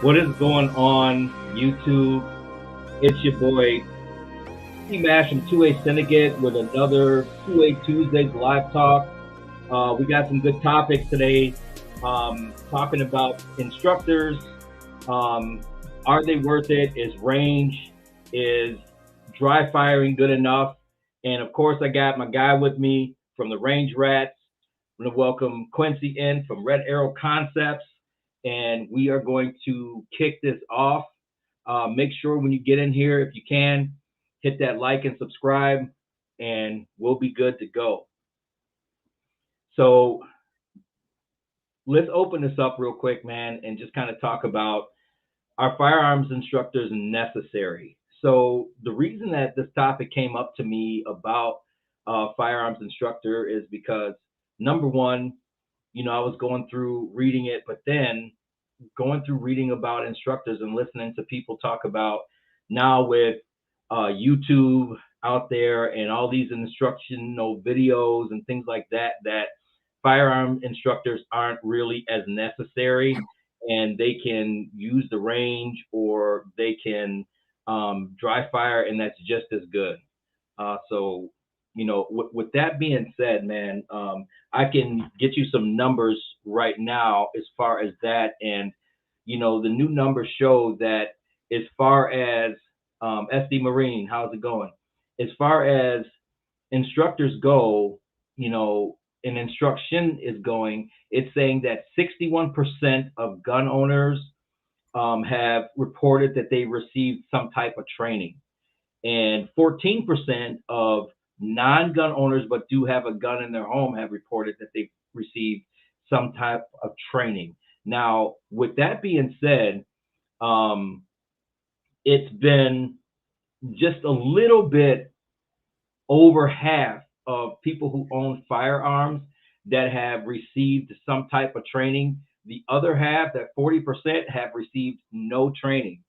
What is going on, YouTube? It's your boy, Mash from 2A Syndicate with another 2A Tuesdays live talk. We got some good topics today, talking about instructors. Um, are they worth it? Is range, is dry firing good enough? And of course, I got my guy with me from the Range Rats. I'm going to welcome Quincy in from Red Arrow Concepts, and we are going to kick this off. Make sure when you get in here, if you can, hit that like and subscribe, and we'll be good to go. So let's open this up real quick, man, and just kind of talk about our firearms instructors necessary. So the reason that this topic came up to me about firearms instructor is because number one, I was going through reading it, but then going through reading about instructors and listening to people talk about now with YouTube out there and all these instructional videos and things like that, that firearm instructors aren't really as necessary, and they can use the range or they can dry fire, and that's just as good. So, with that being said, man, I can get you some numbers right now as far as that. And, the new numbers show that as far as SD Marine, how's it going? As far as instructors go, an instruction is going, it's saying that 61% of gun owners have reported that they received some type of training, and 14% of non-gun owners but do have a gun in their home have reported that they've received some type of training. Now, with that being said, um, it's been just a little bit over half of people who own firearms that have received some type of training. The other half, that 40%, have received no training.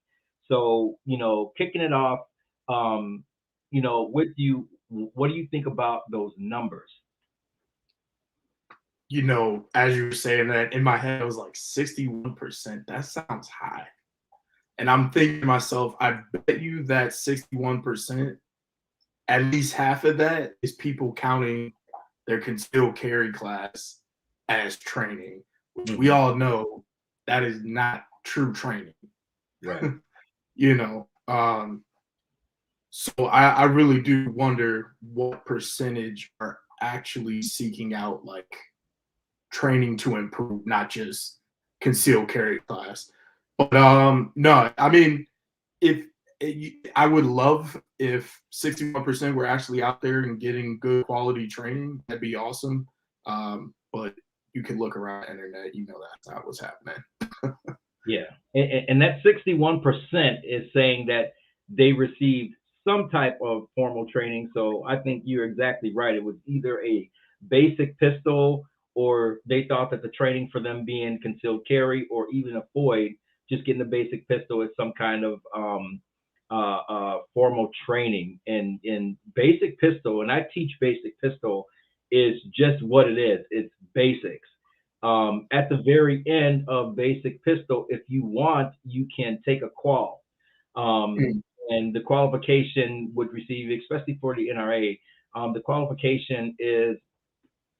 So, kicking it off, with you, what do you think about those numbers? As you were saying that, in my head, I was like 61%. That sounds high. And I'm thinking to myself, I bet you that 61%, at least half of that is people counting their concealed carry class as training, which we all know that is not true training. Right. So I really do wonder what percentage are actually seeking out like training to improve, not just concealed carry class. But no, I mean, if I would love if 61% were actually out there and getting good quality training, that'd be awesome. But you can look around the internet, that's not what's happening. Yeah, and that 61% is saying that they received some type of formal training. So I think you're exactly right. It was either a basic pistol, or they thought that the training for them being concealed carry or even a FOID, just getting the basic pistol, is some kind of formal training. And in basic pistol, and I teach basic pistol, is just what it is. It's basics. At the very end of basic pistol, if you want, you can take a qual. And the qualification would receive, especially for the NRA, the qualification is,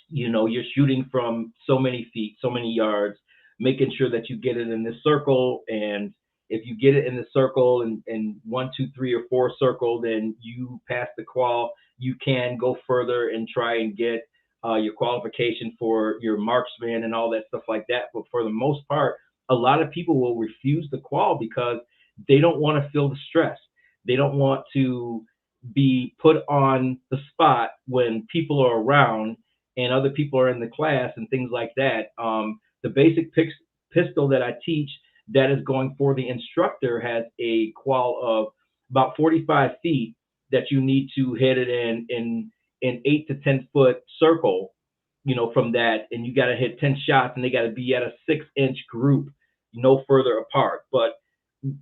you're shooting from so many feet, so many yards, making sure that you get it in this circle. And if you get it in the circle and 1, 2, 3, or 4 circle, then you pass the qual. You can go further and try and get your qualification for your marksman and all that stuff like that. But for the most part, a lot of people will refuse the qual because they don't want to feel the stress. They don't want to be put on the spot when people are around and other people are in the class and things like that. The basic pistol that I teach that is going for the instructor has a qual of about 45 feet that you need to hit it in 8 to 10 foot circle, from that, and you got to hit 10 shots, and they got to be at a 6-inch group, no further apart. But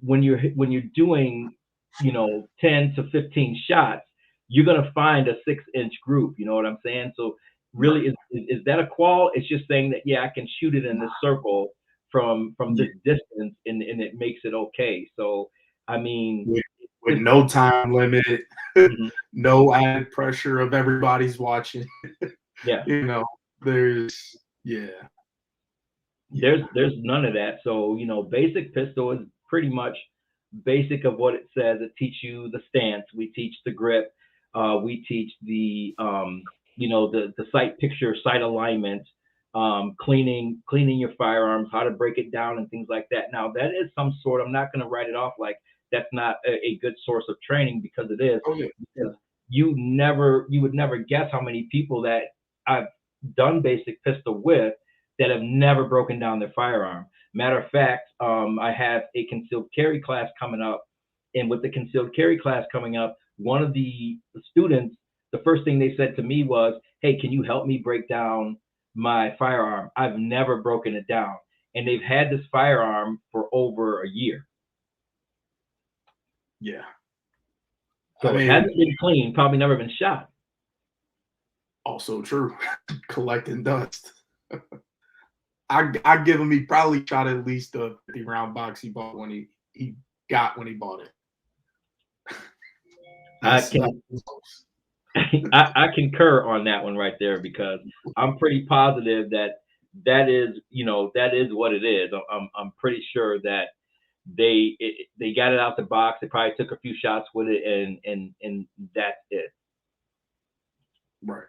when you're doing, 10 to 15 shots, you're gonna find a 6-inch group. You know what I'm saying? So really, is that a qual? It's just saying that, yeah, I can shoot it in this circle from this distance, and it makes it okay. So I mean, with no time limit, mhm, no added pressure of everybody's watching. yeah. You know, there's yeah, yeah, There's none of that. So, basic pistol is pretty much basic of what it says. It teach you the stance. We teach the grip. We teach the sight picture, sight alignment, cleaning your firearms, how to break it down, and things like that. Now, that is some sort. I'm not going to write it off like that's not a good source of training, because it is. oh yeah, Because you would never guess how many people that I've done basic pistol with that have never broken down their firearm. Matter of fact, I have a concealed carry class coming up, and with the concealed carry class coming up, one of the students, the first thing they said to me was, "Hey, can you help me break down my firearm? I've never broken it down." And they've had this firearm for over a year, yeah. I so it mean, hasn't been clean, probably never been shot. also true. Collecting dust. I give him he probably shot at least a 50-round box he bought he got when he bought it. I That's can I concur on that one right there, because I'm pretty positive that that is what it is. I'm pretty sure that they got it out the box. They probably took a few shots with it, and that's it. right.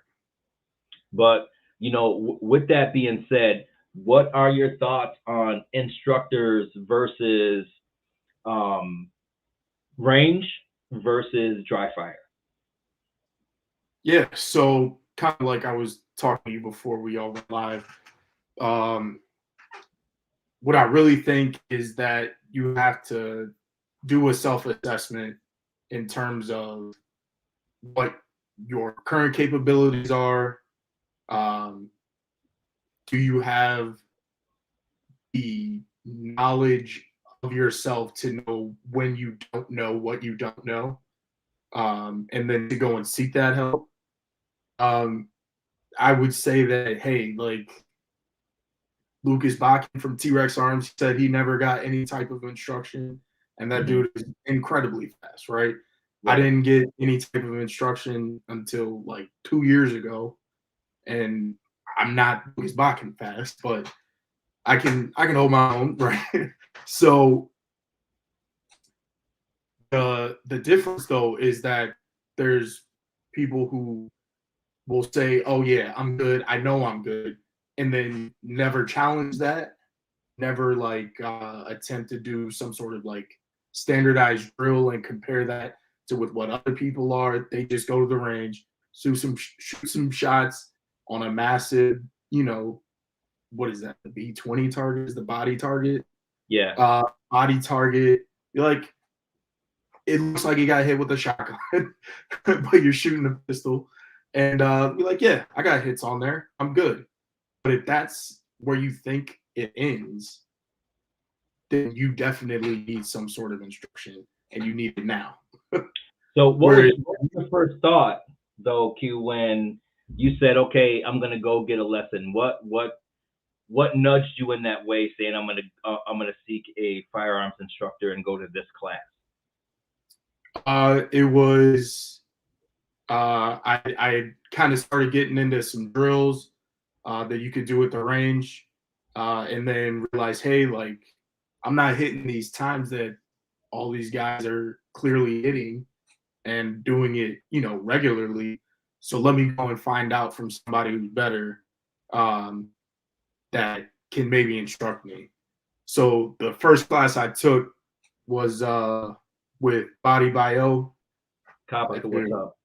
But with that being said, what are your thoughts on instructors versus um, range versus dry fire? Yeah. So kind of like I was talking to you before we all went live. Um, what I really think is that you have to do a self-assessment in terms of what your current capabilities are. Um, do you have the knowledge of yourself to know when you don't know what you don't know, and then to go and seek that help? Um, I would say that, hey, like Lucas Bakken from T-Rex Arms said he never got any type of instruction, and that Hmm. dude is incredibly fast, right? I Right. didn't get any type of instruction until like 2 years ago, and I'm not Lucas Bakken fast, but I can hold my own, right? So the difference though is that there's people who will say, "Oh yeah, I'm good. I know I'm good," and then never challenge that, never like attempt to do some sort of like standardized drill and compare that to with what other people are. They just go to the range, shoot some shots on a massive, what is that? The B-20 target is the body target. Yeah. Body target. You're like, it looks like you got hit with a shotgun, but you're shooting a pistol. And you're like, yeah, I got hits on there. I'm good. But if that's where you think it ends, then you definitely need some sort of instruction, and you need it now. So Where what was your first thought though, Q, when you said, "Okay, I'm gonna go get a lesson"? What nudged you in that way, saying, I'm gonna seek a firearms instructor and go to this class"? it was, I kind of started getting into some drills that you could do at the range, and then realized, hey, like I'm not hitting these times that all these guys are clearly hitting and doing it, regularly. So let me go and find out from somebody who's better, um, that can maybe instruct me. So the first class I took was with Body Bio. If Kabaka, what's you're up?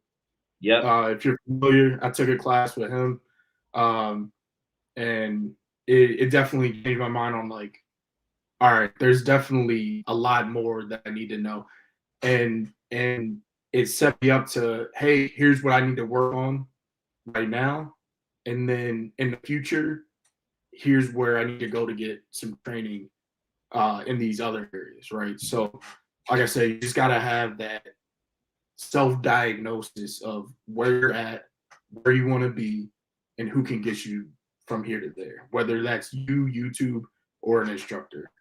Yep. if you're familiar, I took a class with him, um, and it definitely changed my mind on like, all right, there's definitely a lot more that I need to know, and it set me up to, hey, here's what I need to work on right now, and then in the future, here's where I need to go to get some training in these other areas, right? So, like I said, you just gotta have that self-diagnosis of where you're at, where you want to be, and who can get you from here to there. Whether that's you, YouTube, or an instructor.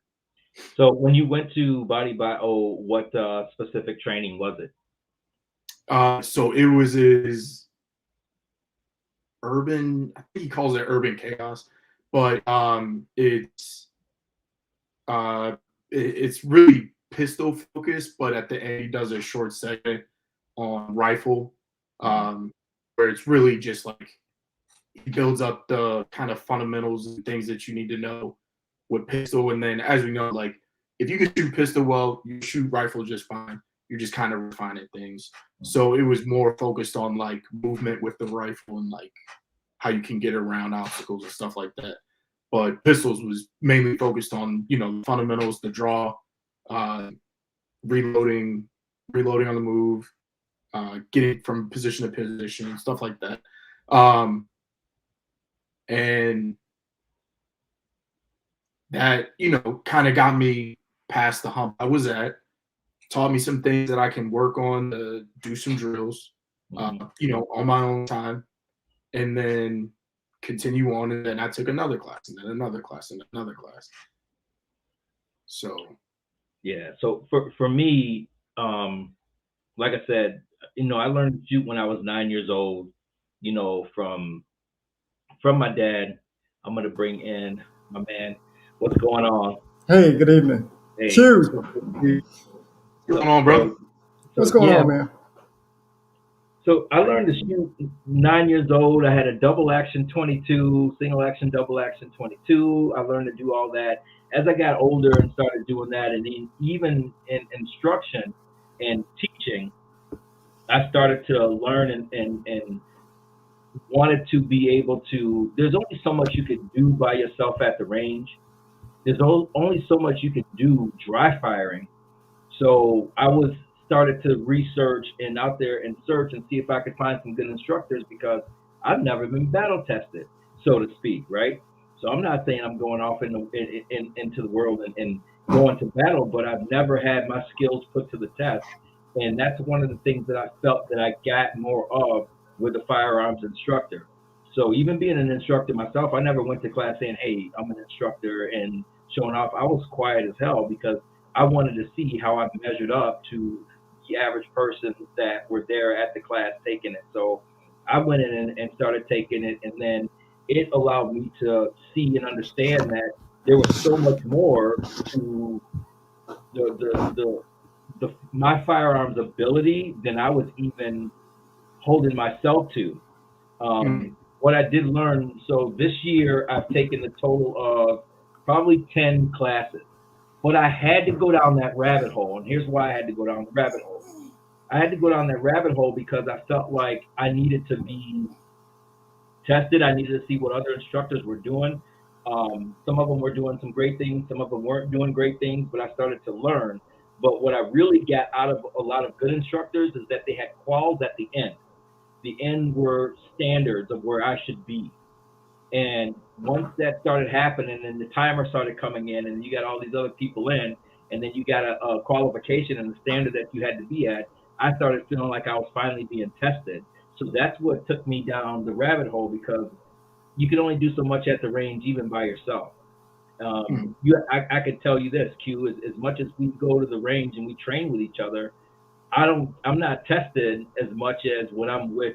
So when you went to Body Bio, what specific training was it? So it was his urban, I think he calls it urban chaos, but uh, it's really pistol focused, but at the end he does a short segment on rifle, where it's really just like he builds up the kind of fundamentals and things that you need to know with pistol. And then, as we know, like if you can shoot pistol well, you shoot rifle just fine. You're just kind of refining things. So it was more focused on like movement with the rifle and like how you can get around obstacles and stuff like that. But pistols was mainly focused on, you know, the fundamentals, the draw, uh, reloading, reloading on the move, getting from position to position, stuff like that. And that, you know, kind of got me past the hump I was at, taught me some things that I can work on to do some drills, you know, on my own time, and then continue on. And then I took another class, and then another class, and another class. So, Yeah. So for me, like I said, I learned to shoot when I was 9 years old. From my dad. I'm gonna bring in my man. What's going on? Hey, good evening. Hey, Q, what's going on, brother? what's so going yeah. on, man? So I learned to shoot 9 years old. I had a double action 22, single action, double action 22. I learned to do all that as I got older and started doing that, and even in instruction and teaching, I started to learn and wanted to be able to. There's only so much you can do by yourself at the range. There's only so much you can do dry firing. So I was started to research and out there and search and see if I could find some good instructors because I've never been battle tested, so to speak, right? So I'm not saying I'm going off into the world and going to battle, but I've never had my skills put to the test, and that's one of the things that I felt that I got more of with a firearms instructor. So even being an instructor myself, I never went to class saying, "Hey, I'm an instructor," and showing off. I was quiet as hell because I wanted to see how I measured up to the average person that were there at the class taking it. So I went in and started taking it, and then it allowed me to see and understand that there was so much more to the my firearms ability than I was even holding myself to. What I did learn, so this year I've taken a total of probably 10 classes, but I had to go down that rabbit hole. And here's why I had to go down the rabbit hole. I had to go down that rabbit hole because I felt like I needed to be tested. I needed to see what other instructors were doing. Some of them were doing some great things, some of them weren't doing great things, but I started to learn. But what I really got out of a lot of good instructors is that they had quals at the end. The end were standards of where I should be. And once that started happening and the timer started coming in and you got all these other people in, and then you got a qualification and the standard that you had to be at, I started feeling like I was finally being tested. So that's what took me down the rabbit hole because you can only do so much at the range even by yourself. I could tell you this, Q, as much as we go to the range and we train with each other, I'm not tested as much as when I'm with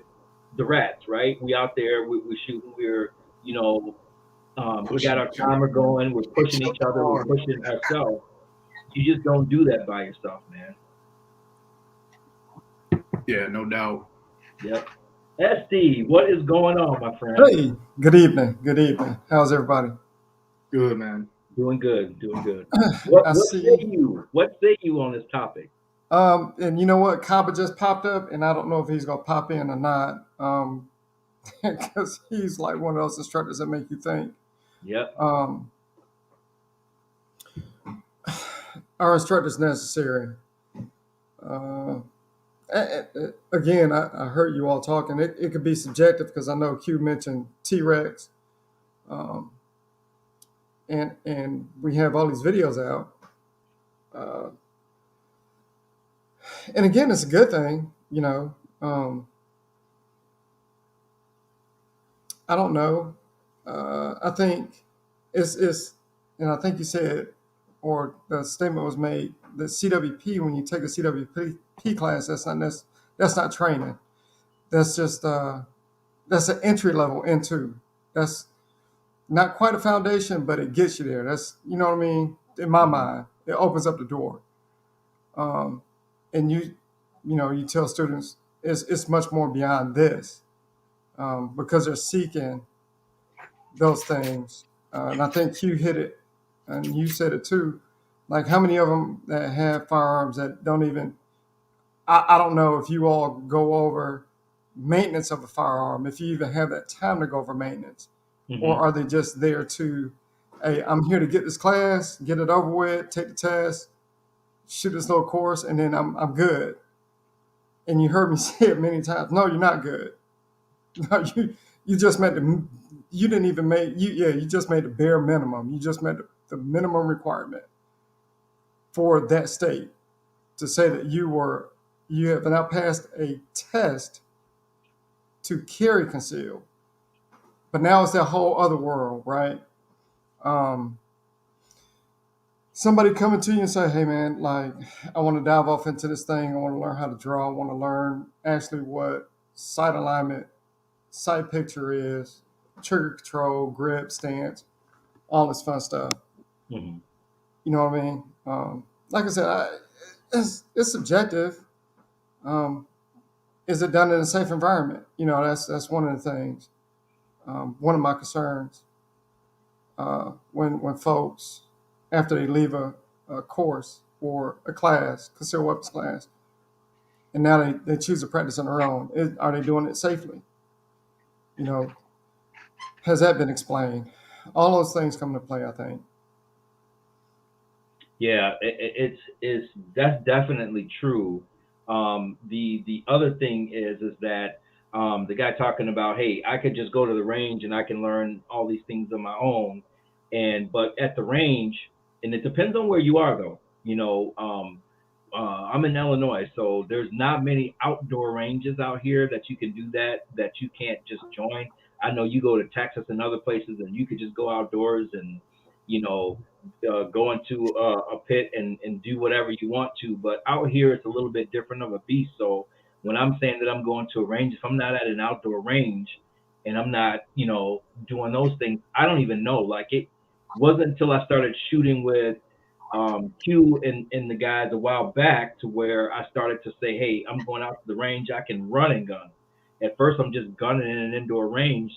the rats, right? We out there, we shooting, you know, we got our timer going, we're pushing each other, we're pushing ourselves. You just don't do that by yourself, man. Yeah, no doubt. Yep. SD, what is going on, my friend? Hey, good evening. Good evening. How's everybody? Good, man. Doing good, doing good. I What say see. you? What say you on this topic? And you know what? Kaba just popped up, and I don't know if he's gonna pop in or not. Because he's like one of those instructors that make you think. Yep. Our instructor's necessary. Uh, Again, I heard you all talking. It could be subjective because I know Q mentioned T-Rex, um, and we have all these videos out. Uh, and again, it's a good thing, you know. I don't know. I think it's and I think you said, or the statement was made, that CWP, when you take a CWP class, that's not training. That's just that's an entry level into. That's not quite a foundation, but it gets you there. That's, you know what I mean. In my mind, it opens up the door. Um, and you tell students it's much more beyond this, because they're seeking those things. And I think Q hit it, and you said it too. Like, how many of them that have firearms that don't even, I don't know if you all go over maintenance of a firearm, if you even have that time to go over maintenance, or Mm-hmm. are they just there to, hey, I'm here to get this class, get it over with, take the test, shoot this little course, and then I'm good. And you heard me say it many times. No, you're not good. No, you just made you didn't even make you just made the bare minimum. You just made the minimum requirement for that state to say that you have now passed a test to carry concealed. But now it's that whole other world, right? Um, Somebody coming to you and say, "Hey, man, like, I want to dive off into this thing. I want to learn how to draw. I want to learn actually what sight alignment, sight picture is, trigger control, grip, stance, all this fun stuff." Mm-hmm. You know what I mean? Like I said, it's subjective. Um, is it done in a safe environment? That's one of the things. One of my concerns, when folks, after they leave a course or a class, concealed weapons class, and now they choose to practice on their own, are they doing it safely? You know, has that been explained? All those things come into play, I think. Yeah, it's that's definitely true. The other thing is that the guy talking about, hey, I could just go to the range and I can learn all these things on my own, and but at the range, and it depends on where you are though. I'm in Illinois, so there's not many outdoor ranges out here that you can do that you can't just join. I know you go to Texas and other places, and you could just go outdoors and you know go into a pit and do whatever you want to. But out here, it's a little bit different of a beast. So when I'm saying that I'm going to a range, if I'm not at an outdoor range and I'm not, doing those things, I don't even know. Like it wasn't until I started shooting with Q and the guys a while back to where I started to say, hey, I'm going out to the range. I can run and gun. At first, I'm just gunning in an indoor range,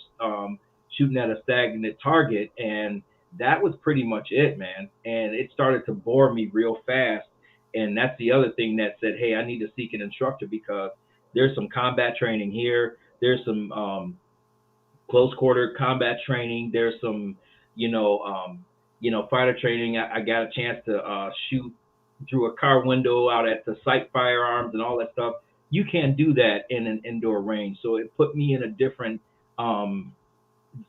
shooting at a stagnant target, and that was pretty much it, man. And it started to bore me real fast. And that's the other thing that said, hey, I need to seek an instructor because there's some combat training here. There's some close quarter combat training. There's some, fighter training. I got a chance to shoot through a car window out at the site firearms and all that stuff. You can't do that in an indoor range. So it put me in a different um,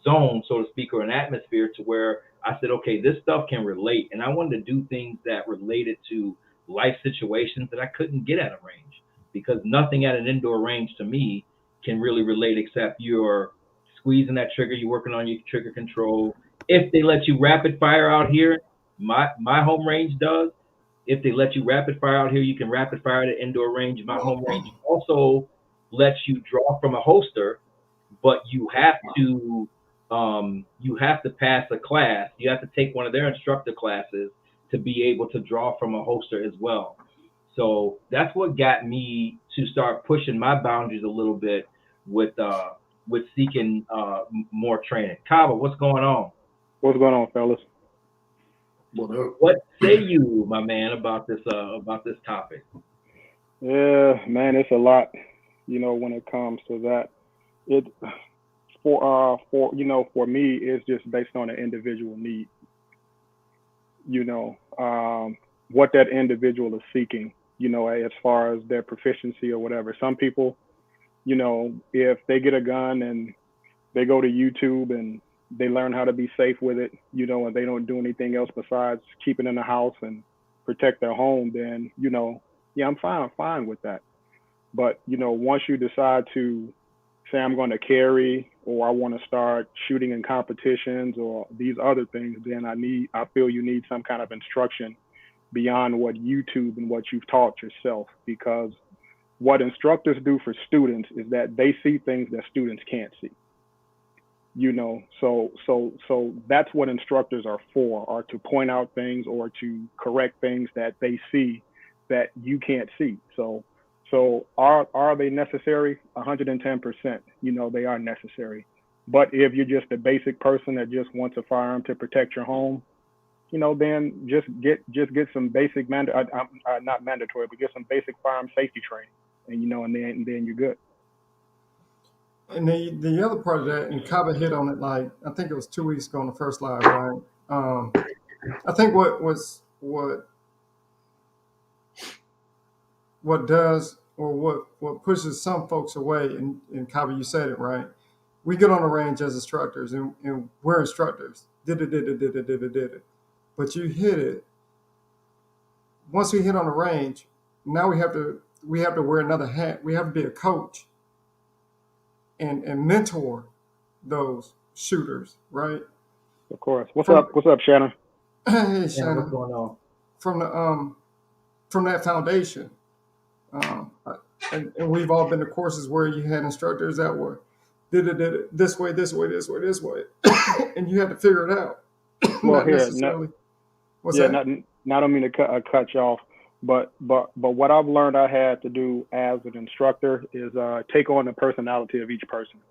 zone, so to speak, or an atmosphere to where I said, okay, this stuff can relate. And I wanted to do things that related to life situations that I couldn't get at a range because nothing at an indoor range to me can really relate except you're squeezing that trigger, you're working on your trigger control. If they let you rapid fire out here, my home range does. If they let you rapid fire out here, you can rapid fire at an indoor range. My home range also lets you draw from a holster, but you have to pass a class. You have to take one of their instructor classes to be able to draw from a holster as well. So that's what got me to start pushing my boundaries a little bit with seeking more training. Kava, what's going on? What's going on, fellas? What up? What say you, my man, about this topic? Yeah, man, it's a lot, when it comes to that. It for me, it's just based on an individual need, you know, what that individual is seeking, as far as their proficiency or whatever. Some people, if they get a gun and they go to YouTube and they learn how to be safe with it, and they don't do anything else besides keep it in the house and protect their home, then, yeah, I'm fine with that. But, once you decide to say I'm going to carry, or I want to start shooting in competitions or these other things, then I feel you need some kind of instruction beyond what YouTube and what you've taught yourself, because what instructors do for students is that they see things that students can't see. So that's what instructors are for, are to point out things or to correct things that they see that you can't see. So are they necessary? 110%. They are necessary. But if you're just a basic person that just wants a firearm to protect your home, then just get some basic not mandatory, but get some basic firearm safety training, and then you're good. And the other part of that, and Kaba hit on it, like I think it was 2 weeks ago on the first live, right? I think what does, or what pushes some folks away, and Kaba, you said it right. We get on the range as instructors, and we're instructors. Did it. But you hit it. Once we hit on the range, now we have to wear another hat. We have to be a coach and mentor those shooters, right? Of course. What's up, Shannon? Hey, Shannon. What's going on? From that foundation, and we've all been to courses where you had instructors that were did it this way, and you had to figure it out. Well, not I don't mean to cut you off, but what I've learned I had to do as an instructor is take on the personality of each person.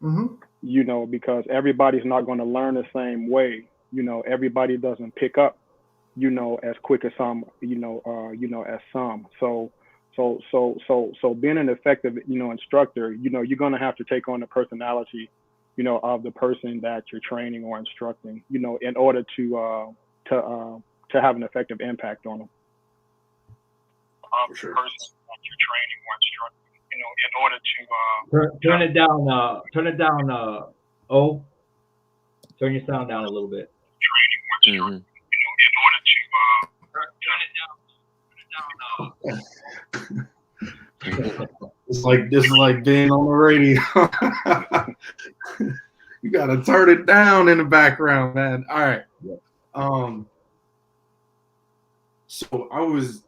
Mm-hmm. Because everybody's not going to learn the same way. Everybody doesn't pick up, as quick as some, as some. So being an effective, instructor, you're going to have to take on the personality, of the person that you're training or instructing, in order to have an effective impact on them. For sure. Person that you're training or instructing, in order to turn it down. Turn it down. Turn your sound down a little bit. Training or instructing, in order to turn it down. This is like being on the radio. You gotta turn it down in the background, man. All right. So I was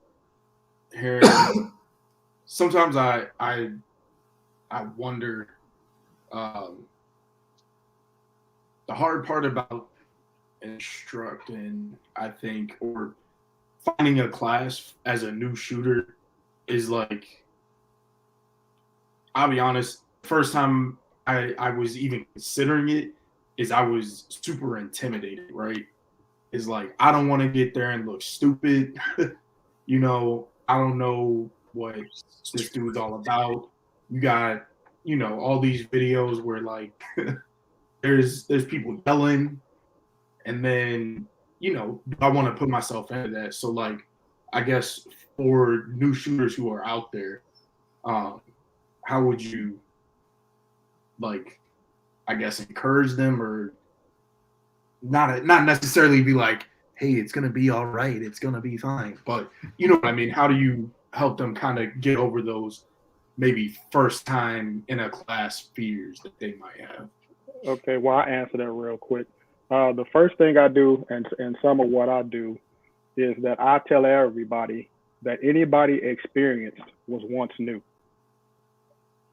hearing. Sometimes I wonder. The hard part about instructing, I think, or finding a class as a new shooter is like, I'll be honest, first time I was even considering it is I was super intimidated, right? It's like, I don't want to get there and look stupid. I don't know what this dude's all about. You got, all these videos where like there's people yelling, and then, I want to put myself into that. So like, I guess for new shooters who are out there, how would you, like, I guess, encourage them, or not necessarily be like, hey, it's going to be all right, it's going to be fine. But you know what I mean? How do you help them kind of get over those maybe first time in a class fears that they might have? Okay, well, I'll answer that real quick. The first thing I do, and some of what I do, is that I tell everybody that anybody experienced was once new.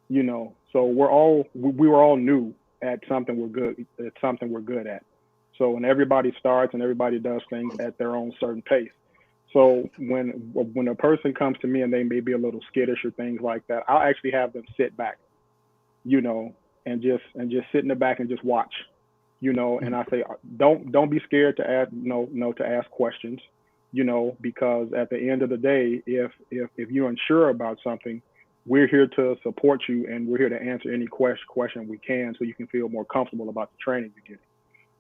So we were all new at something we're good at. So when everybody starts and everybody does things at their own certain pace. So when a person comes to me and they may be a little skittish or things like that, I'll actually have them sit back, and just sit in the back and just watch, and I say, don't be scared to ask, to ask questions, because at the end of the day, if you're unsure about something, we're here to support you, and we're here to answer any question we can, so you can feel more comfortable about the training you're getting.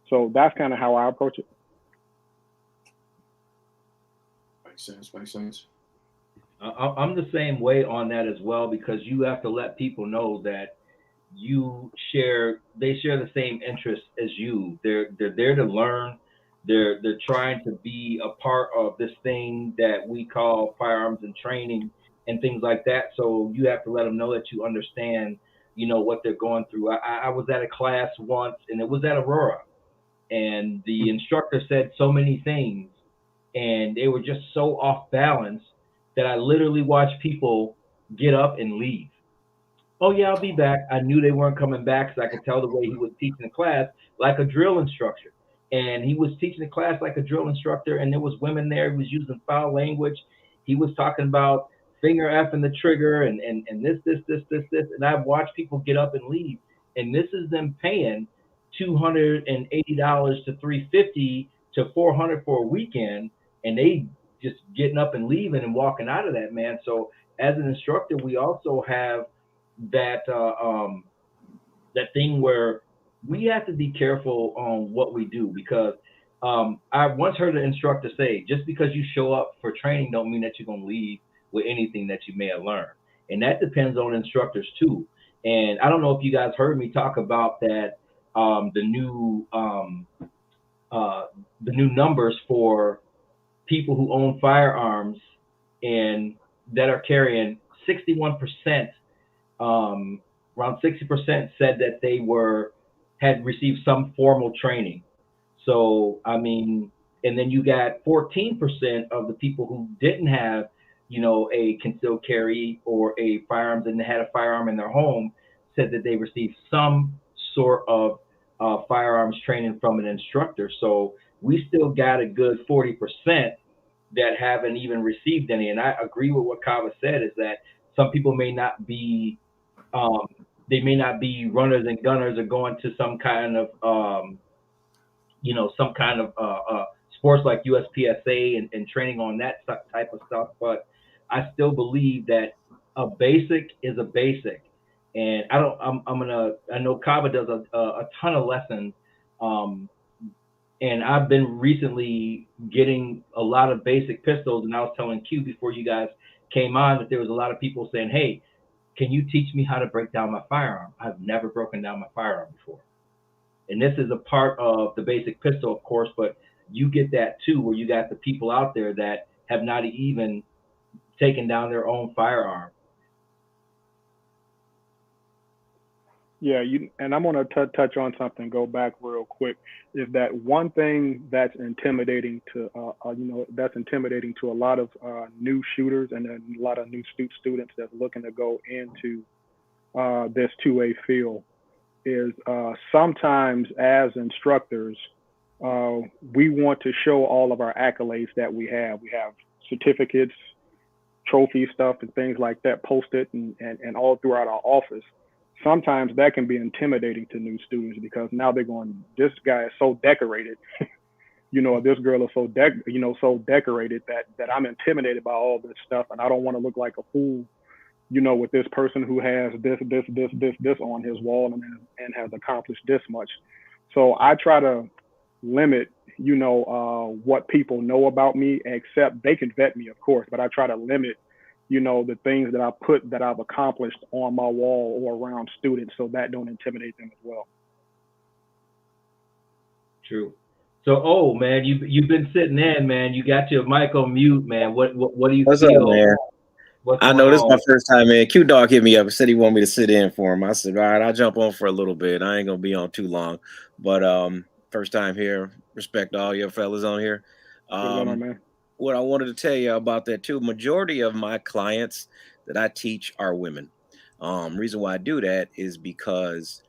So that's kind of how I approach it. Makes sense. I'm the same way on that as well, because you have to let people know that they share the same interests as you. They're there to learn. They're trying to be a part of this thing that we call firearms and training and things like that. So you have to let them know that you understand what they're going through. I was at a class once, and it was at Aurora, and the instructor said so many things, and they were just so off balance that I literally watched people get up and leave. Oh yeah, I'll be back. I knew they weren't coming back because I could tell the way he was teaching the class like a drill instructor. And he was teaching the class like a drill instructor, and there was women there. He was using foul language. He was talking about finger F in the trigger and this. And I've watched people get up and leave. And this is them paying $280 to $350 to $400 for a weekend, and they just getting up and leaving and walking out of that, man. So as an instructor, we also have that that thing where we have to be careful on what we do, because I once heard an instructor say, just because you show up for training don't mean that you're going to leave with anything that you may have learned. And that depends on instructors too. And I don't know if you guys heard me talk about that, the new numbers for people who own firearms and that are carrying 61%, around 60% said that they had received some formal training. So I mean, and then you got 14% of the people who didn't have, a concealed carry or a firearms, and they had a firearm in their home, said that they received some sort of firearms training from an instructor. So we still got a good 40% that haven't even received any. And I agree with what Kava said, is that some people may not be, they may not be runners and gunners or going to some kind of, sports like USPSA and training on that type of stuff. But I still believe that a basic is a basic. And I know Kava does a ton of lessons. And I've been recently getting a lot of basic pistols, and I was telling Q before you guys came on that there was a lot of people saying, hey, can you teach me how to break down my firearm? I've never broken down my firearm before. And this is a part of the basic pistol, of course, but you get that too, where you got the people out there that have not even taken down their own firearm. Yeah, and I'm gonna touch on something. Go back real quick. Is that one thing that's intimidating to that's intimidating to a lot of new shooters and a lot of new students that's looking to go into this 2A field is sometimes as instructors we want to show all of our accolades that we have. We have certificates, trophy stuff, and things like that posted and all throughout our office. Sometimes that can be intimidating to new students because now they're going, this guy is so decorated, this girl is so so decorated that I'm intimidated by all this stuff, and I don't want to look like a fool, with this person who has this on his wall and has accomplished this much. So I try to limit, what people know about me, except they can vet me, of course, but I try to limit the things that I've accomplished on my wall or around students, so that don't intimidate them as well. True. So, man, you've been sitting in, man. You got your mic on mute, man. What do you What's feel? up, man? I know this is my first time, man. Q Dog hit me up and said he wanted me to sit in for him. I said, all right, I'll jump on for a little bit. I ain't gonna be on too long, but first time here. Respect all your fellas on here. Man. What I wanted to tell you about that too, majority of my clients that I teach are women. Reason why I do that is because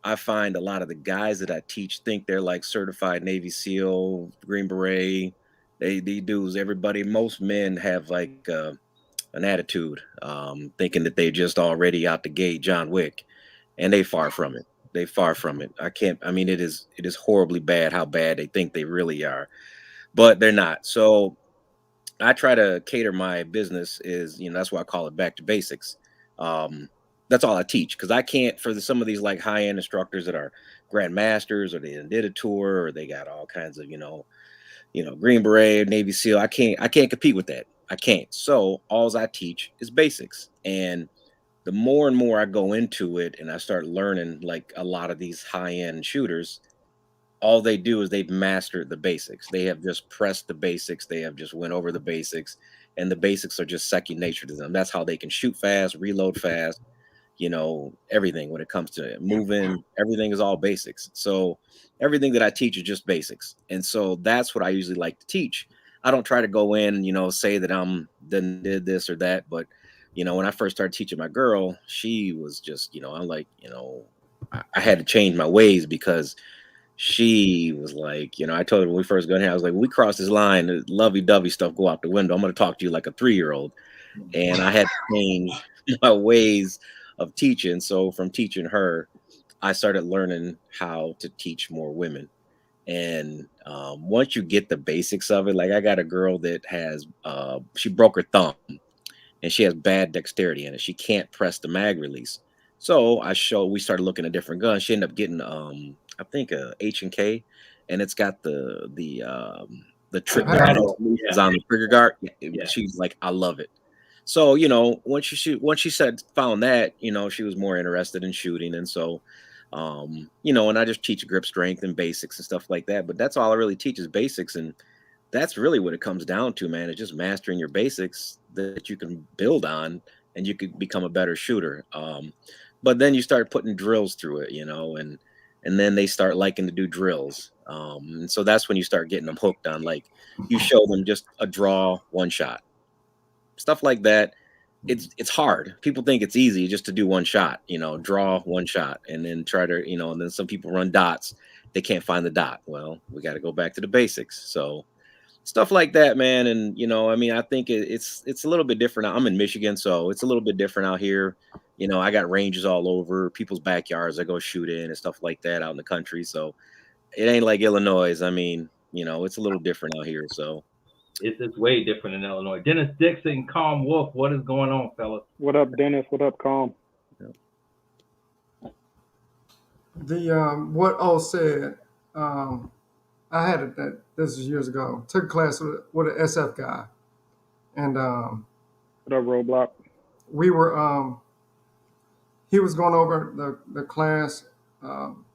I find a lot of the guys that I teach think they're like certified Navy SEAL, Green Beret. These dudes, most men have like an attitude, thinking that they just already out the gate John Wick, and they far from it. They far from it. It is horribly bad how bad they think they really are, but they're not. So I try to cater my business that's why I call it back to basics. That's all I teach, because I can't, for some of these like high-end instructors that are grandmasters or they did a tour or they got all kinds of Green Beret, Navy SEAL. I can't compete with that. I can't. So all I teach is basics, and the more and more I go into it and I start learning, like a lot of these high-end shooters, all they do is they've mastered the basics. They have just pressed the basics. They have just went over the basics, and the basics are just second nature to them. That's how they can shoot fast, reload fast, everything when it comes to moving. Everything is all basics. So everything that I teach is just basics. And so that's what I usually like to teach. I don't try to go in, say that did this or that. But, when I first started teaching my girl, she was just, I'm like, I had to change my ways because she was like, I told her when we first got here, I was like, when we cross this line, the lovey-dovey stuff go out the window. I'm going to talk to you like a 3-year-old. And I had to change my ways of teaching. So from teaching her, I started learning how to teach more women. And once you get the basics of it, like I got a girl that has, she broke her thumb and she has bad dexterity in it. She can't press the mag release. So we started looking at different guns. She ended up getting, I think a H&K, and it's got the trick pad is on the trigger guard. She's like, I love it. So, once she found that, she was more interested in shooting. And so, and I just teach grip strength and basics and stuff like that. But that's all I really teach is basics. And that's really what it comes down to, man. It's just mastering your basics that you can build on and you could become a better shooter. But then you start putting drills through it, and then they start liking to do drills. And so that's when you start getting them hooked on, like you show them just a draw, one shot, stuff like that. It's hard. People think it's easy just to do one shot, draw one shot and then try to, and then some people run dots. They can't find the dot. Well, we got to go back to the basics. So stuff like that, man. And, I think it's a little bit different. I'm in Michigan, so it's a little bit different out here. I got ranges all over people's backyards. I go shoot in and stuff like that out in the country. So it ain't like Illinois. I mean, it's a little different out here. So it's way different in Illinois. Dennis Dixon, Calm Wolf, what is going on, fellas? What up, Dennis? What up, Calm? What O said, I had it this was years ago. Took a class with an SF guy, and What up, Roadblock? we were he was going over the class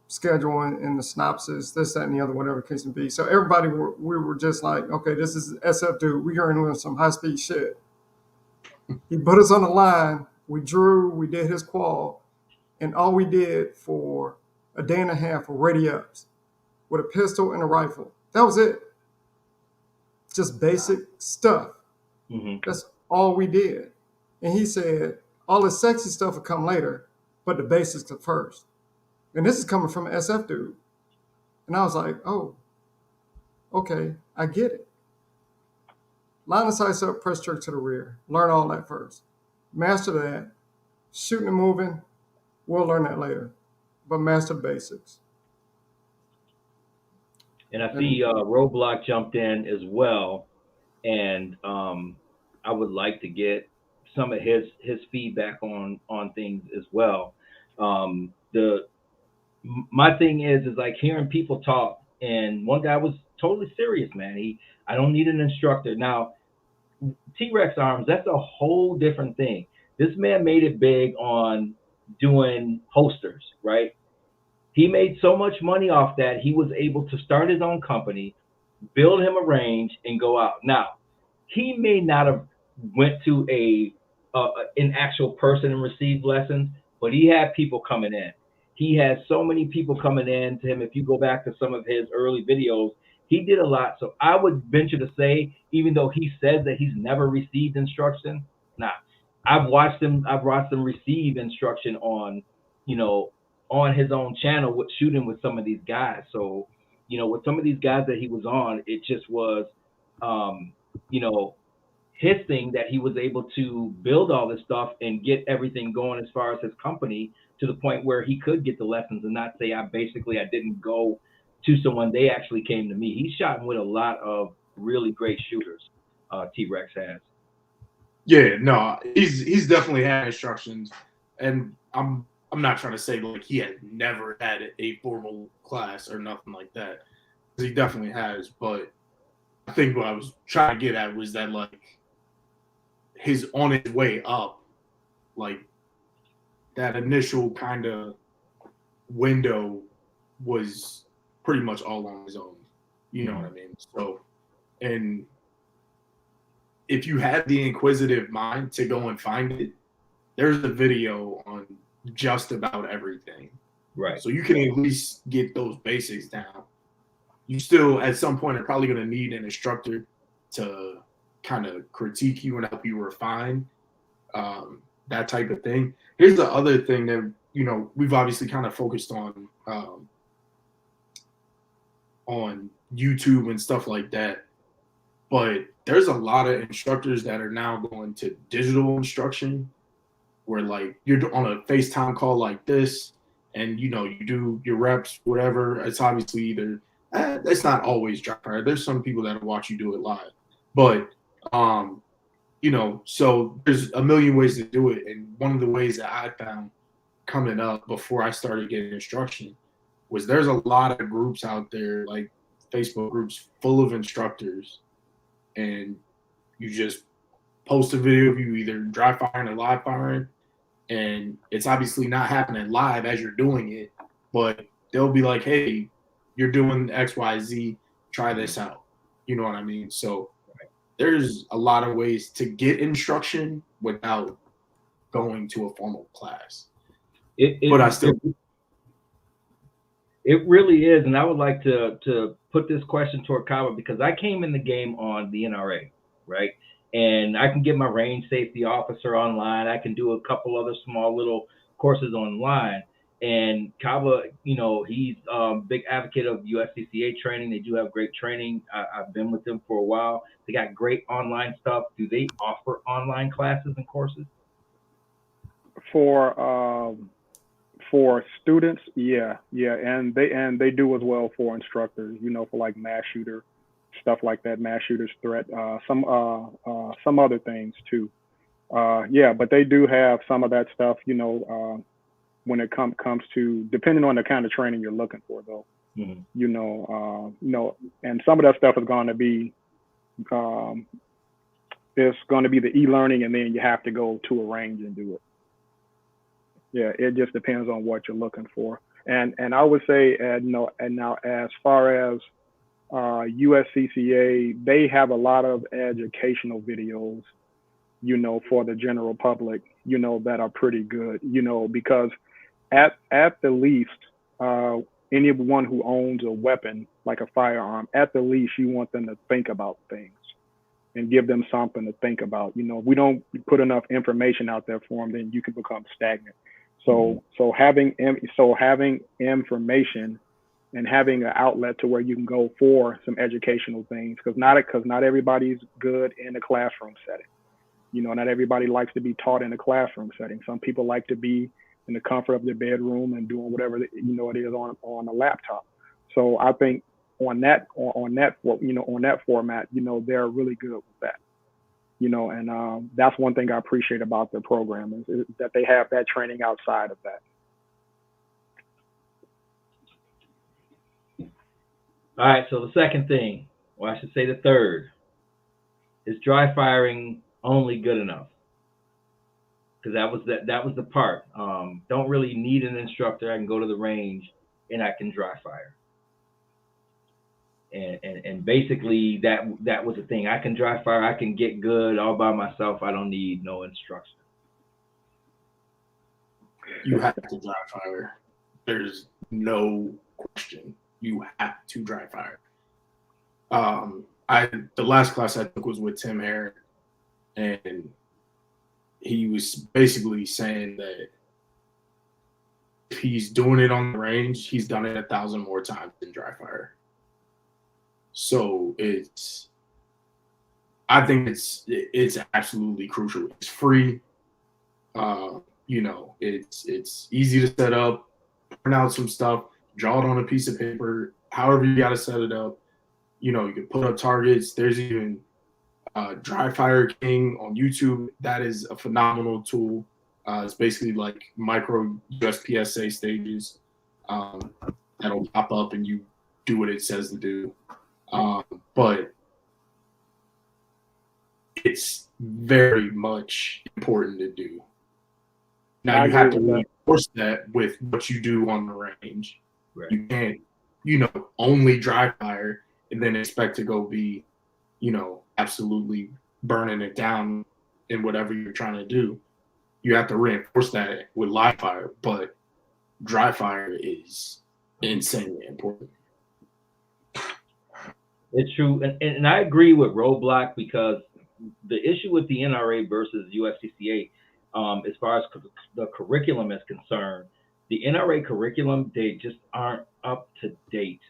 schedule and the synopsis, this, that, and the other, whatever the case may be. So everybody we were just like, okay, this is SF dude. We're going to learn some high speed shit. He put us on the line. We drew. We did his qual, and all we did for a day and a half were ready ups with a pistol and a rifle. That was it. Just basic stuff. Mm-hmm. That's all we did. And he said, all the sexy stuff will come later, but the basics are first. And this is coming from an SF dude. And I was like, oh, okay, I get it. Line of sight up, press jerk to the rear. Learn all that first. Master that. Shooting and moving, we'll learn that later. But master basics. And I see Roadblock jumped in as well. And I would like to get some of his feedback on things as well. My thing is like hearing people talk, and one guy was totally serious, man. I don't need an instructor. Now, T-Rex arms, that's a whole different thing. This man made it big on doing holsters, right? He made so much money off that he was able to start his own company, build him a range, and go out. Now, he may not have went to an actual person and received lessons, but he had people coming in. He had so many people coming in to him. If you go back to some of his early videos, he did a lot. So I would venture to say, even though he says that he's never received instruction, I've watched him receive instruction on his own channel with shooting with some of these guys. So, with some of these guys that he was on, it just was, his thing that he was able to build all this stuff and get everything going as far as his company to the point where he could get the lessons and not say, I didn't go to someone. They actually came to me. He's shot with a lot of really great shooters. T-Rex has. Yeah, no, he's definitely had instructions, and I'm not trying to say like he had never had a formal class or nothing like that. He definitely has, but I think what I was trying to get at was that like his on his way up, like that initial kind of window was pretty much all on his own. You know what I mean? So, and if you had the inquisitive mind to go and find it, there's a video on just about everything. Right. So you can at least get those basics down. You still, at some point, are probably going to need an instructor to kind of critique you and help you refine that type of thing. Here's the other thing that, you know, we've obviously kind of focused on YouTube and stuff like that. But there's a lot of instructors that are now going to digital instruction, where like you're on a FaceTime call like this, and you know you do your reps, whatever. It's obviously either it's not always dry fire. There's some people that watch you do it live, but you know, so there's a million ways to do it. And one of the ways that I found coming up before I started getting instruction was there's a lot of groups out there, like Facebook groups full of instructors, and you just post a video of you either dry firing or live firing, and it's obviously not happening live as you're doing it, but they'll be like, hey, you're doing XYZ, try this out. You know what I mean? So there's a lot of ways to get instruction without going to a formal class. But I still... It really is, and I would like to put this question toward Kava, because I came in the game on the NRA, right? And I can get my range safety officer online. I can do a couple other small little courses online. And Kava, you know, he's a big advocate of USCCA training. They do have great training. I've been with them for a while. They got great online stuff. Do they offer online classes and courses? For students, yeah, and they do as well for instructors, you know, for like mass shooter stuff like that, mass shooters threat, some other things too. Yeah, but they do have some of that stuff, you know, when it comes to, depending on the kind of training you're looking for, though. Mm-hmm. You know, and some of that stuff is going to be it's going to be the e-learning, and then you have to go to a range and do it. Yeah, it just depends on what you're looking for. And I would say, you know, and now as far as USCCA, they have a lot of educational videos, you know, for the general public, you know, that are pretty good, you know, because at the least, anyone who owns a weapon, like a firearm, at the least, you want them to think about things and give them something to think about. You know, if we don't put enough information out there for them, then you can become stagnant. So having information and having an outlet to where you can go for some educational things, because not everybody's good in a classroom setting. You know, not everybody likes to be taught in a classroom setting. Some people like to be in the comfort of their bedroom and doing whatever it is on a laptop. So I think on that format, you know, they're really good with that. You know, and that's one thing I appreciate about the program is that they have that training outside of that. All right, so the second thing, or I should say the third, is dry firing only good enough? Because that was the part. Don't really need an instructor. I can go to the range and I can dry fire. And basically that was the thing. I can dry fire. I can get good all by myself. I don't need no instruction. You have to dry fire. There's no question. You have to dry fire. The last class I took was with Tim Herron, and he was basically saying that if he's doing it on the range, he's done it 1,000 more times than dry fire. So I think it's absolutely crucial. It's free. You know, it's easy to set up, print out some stuff, draw it on a piece of paper, however you got to set it up. You know, you can put up targets. There's even Dry Fire King on YouTube. That is a phenomenal tool. It's basically like micro USPSA stages that'll pop up and you do what it says to do. But it's very much important to do. Now you have to reinforce that with what you do on the range. Right. You can't, you know, only dry fire and then expect to go be, you know, absolutely burning it down in whatever you're trying to do. you have to reinforce that with live fire, but dry fire is insanely important. It's true, and I agree with Roadblock, because the issue with the NRA versus USCCA, as far as the curriculum is concerned, the NRA curriculum, they just aren't up to date.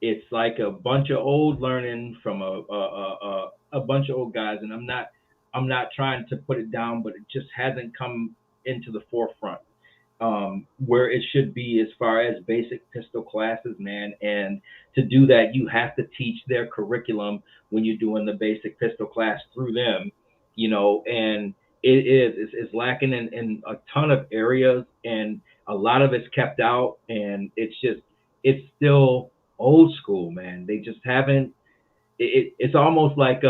It's like a bunch of old learning from a bunch of old guys, and I'm not trying to put it down, but it just hasn't come into the forefront where it should be as far as basic pistol classes, man. And to do that, you have to teach their curriculum when you're doing the basic pistol class through them, and it's lacking in a ton of areas, and a lot of it's kept out, and it's still old school, man. They just haven't. It's almost like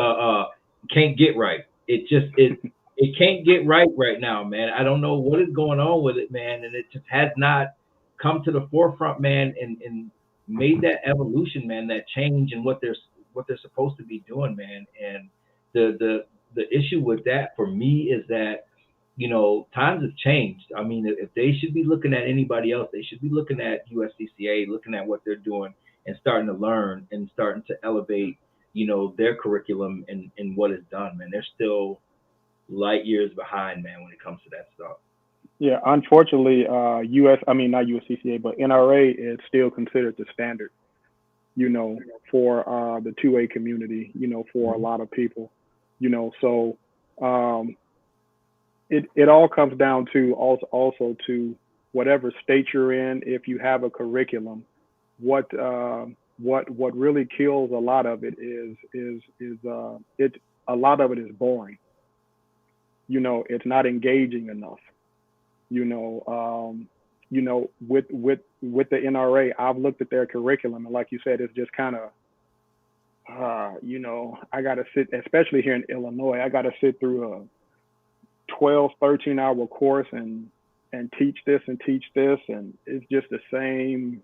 can't get right. It can't get right now, man. I don't know what is going on with it, man, and it just has not come to the forefront, man, and made that evolution, man, that change in what they're supposed to be doing, man. And the issue with that for me is that times have changed. I mean, if they should be looking at anybody else, they should be looking at USCCA, looking at what they're doing and starting to learn and starting to elevate, their curriculum and what is done, man. They're still light years behind, man, when it comes to that stuff. Yeah, unfortunately, not USCCA, but NRA is still considered the standard, for the 2A community, for a lot of people, so it all comes down to also to whatever state you're in. If you have a curriculum, what really kills a lot of it is a lot of it is boring. It's not engaging enough. With the NRA, I've looked at their curriculum, and like you said, it's just kind of, I got to sit, especially here in Illinois, I got to sit through a 12, 13-hour course and teach this, and it's just the same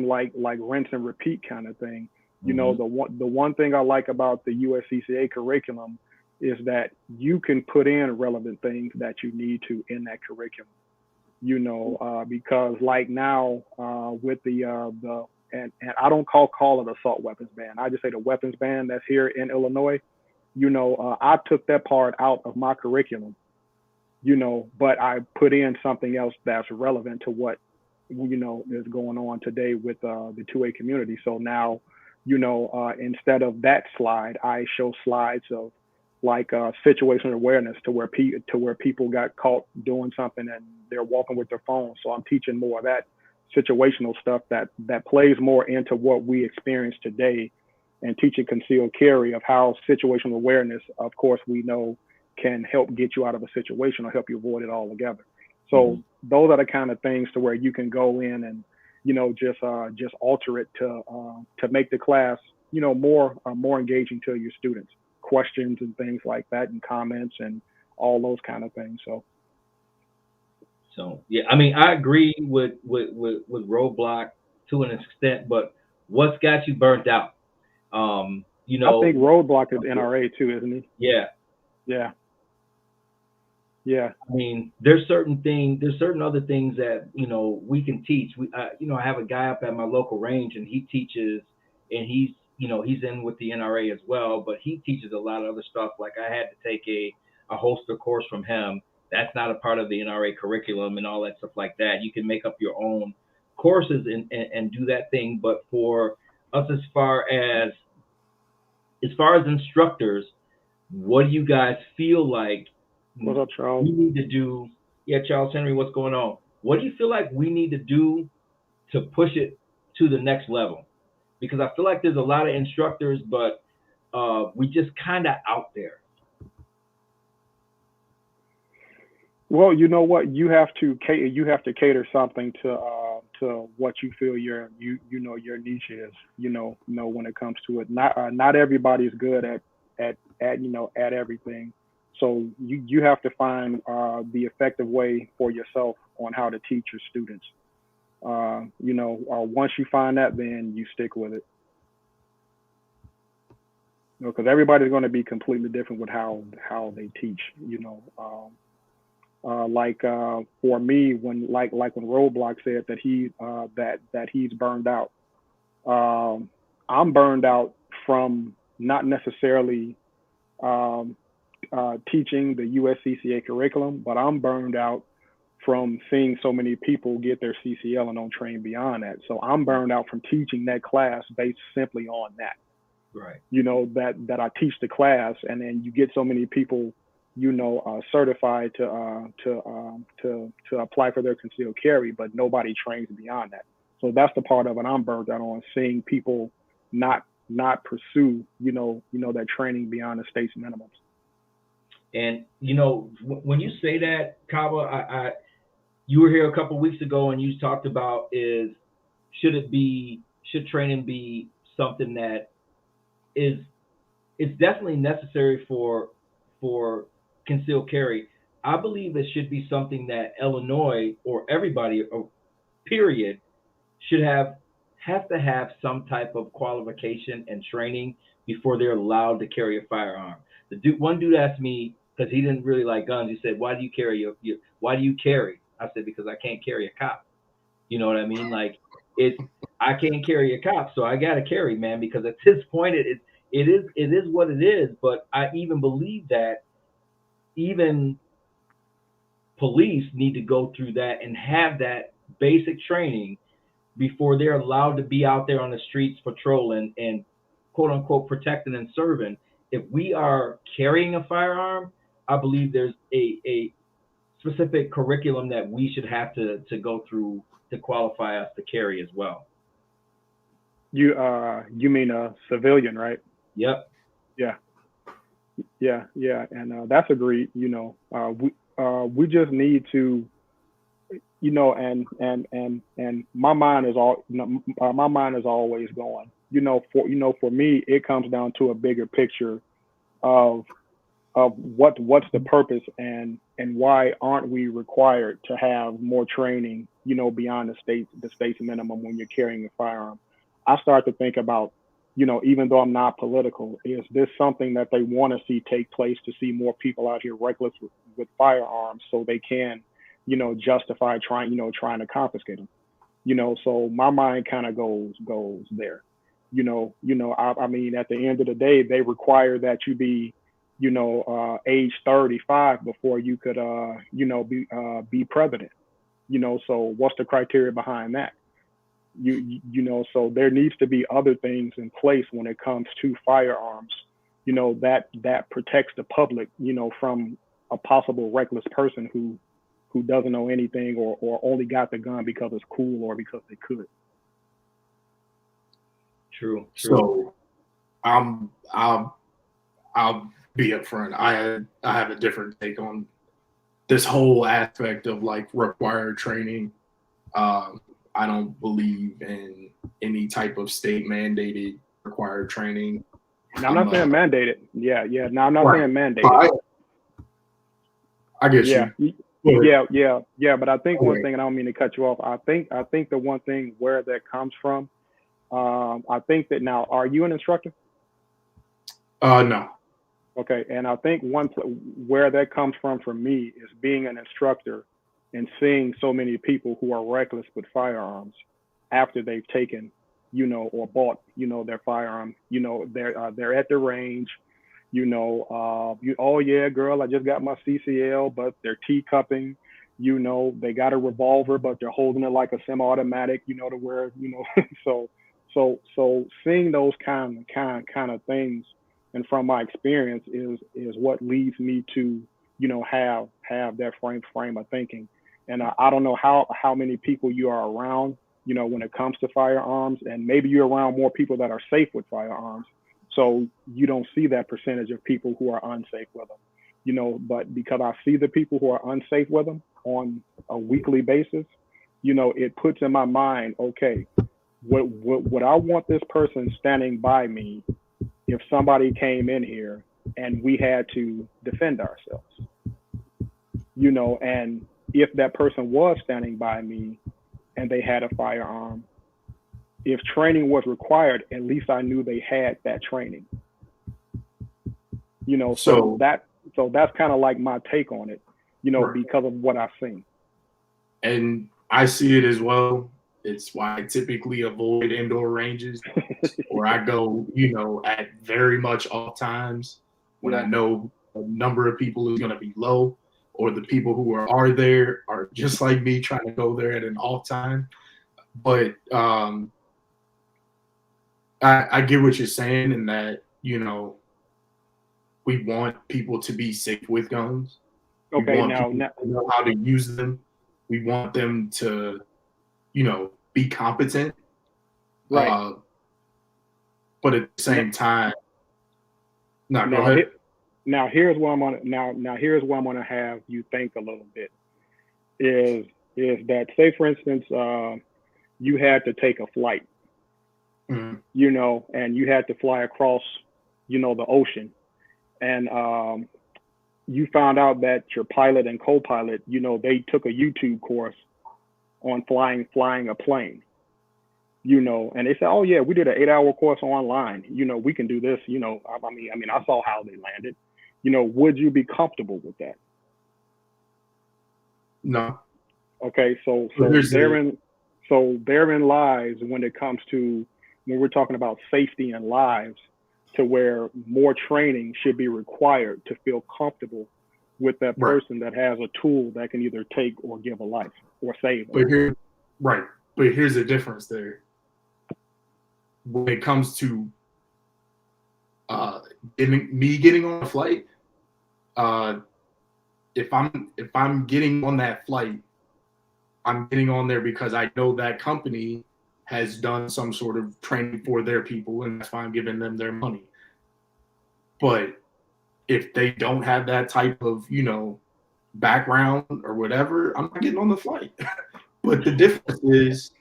like rinse and repeat kind of thing. Mm-hmm. The one thing I like about the USCCA curriculum is that you can put in relevant things that you need to in that curriculum, because like now with the and I don't call it assault weapons ban. I just say the weapons ban that's here in Illinois. I took that part out of my curriculum, but I put in something else that's relevant to what is going on today with the 2A community. So now, instead of that slide, I show slides of like situational awareness to where people got caught doing something and they're walking with their phone. So I'm teaching more of that situational stuff that plays more into what we experience today, and teaching concealed carry of how situational awareness, of course, we know can help get you out of a situation or help you avoid it altogether. So those are the kind of things to where you can go in and, just alter it to make the class, more engaging to your students. Questions and things like that, and comments and all those kind of things. So yeah, I mean, I agree with Roadblock to an extent, but what's got you burnt out? I think Roadblock is NRA too, isn't he? Yeah. I mean, there's certain other things that we can teach. I have a guy up at my local range, and he teaches, and he's in with the NRA as well, but he teaches a lot of other stuff. Like I had to take a holster course from him. That's not a part of the NRA curriculum and all that stuff like that. You can make up your own courses and do that thing. But for us, as far as instructors, what do you guys feel like What's up, Charles? we need to do? Yeah, Charles Henry, what's going on? What do you feel like we need to do to push it to the next level? Because I feel like there's a lot of instructors, but we just kind of out there. Well, you know what? You have to cater something to what you feel your niche is. When it comes to it, not everybody's good at everything. So you have to find the effective way for yourself on how to teach your students. Once you find that, then you stick with it. Because everybody's going to be completely different with how they teach. For me, when when Roadblock said that he's burned out, I'm burned out from not necessarily um, teaching the USCCA curriculum, but I'm burned out from seeing so many people get their CCL and don't train beyond that. So I'm burned out from teaching that class based simply on that. Right. That I teach the class, and then you get so many people, certified to apply for their concealed carry, but nobody trains beyond that. So that's the part of it I'm burnt out on, seeing people not pursue, that training beyond the state's minimums. And when you say that, Kaba, you were here a couple of weeks ago and you talked about should training be something that it's definitely necessary for concealed carry. I believe it should be something that Illinois or everybody, period, should have to have some type of qualification and training before they're allowed to carry a firearm. One dude asked me, because he didn't really like guns, he said, "Why do you carry why do you carry?" I said, "Because I can't carry a cop." You know what I mean? Like I can't carry a cop, so I gotta carry, man, because at this point it is what it is. But I even believe that even police need to go through that and have that basic training before they're allowed to be out there on the streets patrolling and quote unquote protecting and serving. If we are carrying a firearm, I believe there's a specific curriculum that we should have to go through to qualify us to carry as well. You mean a civilian, right? Yep. Yeah, and that's agreed. We just need to, and my mind is always going. For me, it comes down to a bigger picture of what's the purpose and why aren't we required to have more training, beyond the state's minimum when you're carrying a firearm. I start to think about, even though I'm not political, is this something that they want to see take place, to see more people out here reckless with firearms so they can, justify trying to confiscate them. So my mind kind of goes there. I mean, at the end of the day, they require that you be, age 35 before you could, be president. So what's the criteria behind that? So there needs to be other things in place when it comes to firearms, that protects the public, from a possible reckless person who doesn't know anything or only got the gun because it's cool or because they could. True. So I'll be upfront. I have a different take on this whole aspect of like required training. I don't believe in any type of state mandated required training. Now, I'm not saying mandated. Yeah. No, I'm not saying mandated. I get you. Yeah. But I think one thing, and I don't mean to cut you off. I think the one thing where that comes from, I think that now, are you an instructor? No. Okay, and I think where that comes from for me is being an instructor and seeing so many people who are reckless with firearms after they've taken, or bought, their firearm. They're at the range, oh yeah, girl, I just got my CCL, but they're teacupping, they got a revolver, but they're holding it like a semi-automatic, to where, so seeing those kind of things, and from my experience, is what leads me to, have that frame of thinking. And I don't know how many people you are around, when it comes to firearms, and maybe you're around more people that are safe with firearms, so you don't see that percentage of people who are unsafe with them, but because I see the people who are unsafe with them on a weekly basis, it puts in my mind, okay, would I want this person standing by me if somebody came in here and we had to defend ourselves, and if that person was standing by me and they had a firearm, if training was required, at least I knew they had that training, so that's kind of like my take on it. Right. because of what I've seen. And I see it as well. It's why I typically avoid indoor ranges, or I go, at very much off times when I Yeah. know a number of people is going to be low, or the people who are there are just like me trying to go there at an off time. But I get what you're saying in that, we want people to be safe with guns. We Okay. want Now, people to know how to use them. We want them to, be competent. right. But at the Now, same time, no, go now, ahead. here's what I'm gonna now here's what I'm gonna have you think a little bit is that, say for instance, you had to take a flight, Mhm. and you had to fly across, the ocean, and you found out that your pilot and co-pilot, they took a YouTube course on flying a plane, and they said, oh yeah, we did an 8-hour course online. We can do this. I mean, I saw how they landed. Would you be comfortable with that? No. Okay, so So here's the therein lies when it comes to when we're talking about safety and lives, to where more training should be required to feel comfortable with that right. person that has a tool that can either take or give a life or save a But life. But here's the difference there. When it comes to getting on a flight, if I'm getting on that flight, I'm getting on there because I know that company has done some sort of training for their people, and that's why I'm giving them their money. But if they don't have that type of, background or whatever, I'm not getting on the flight. But the difference is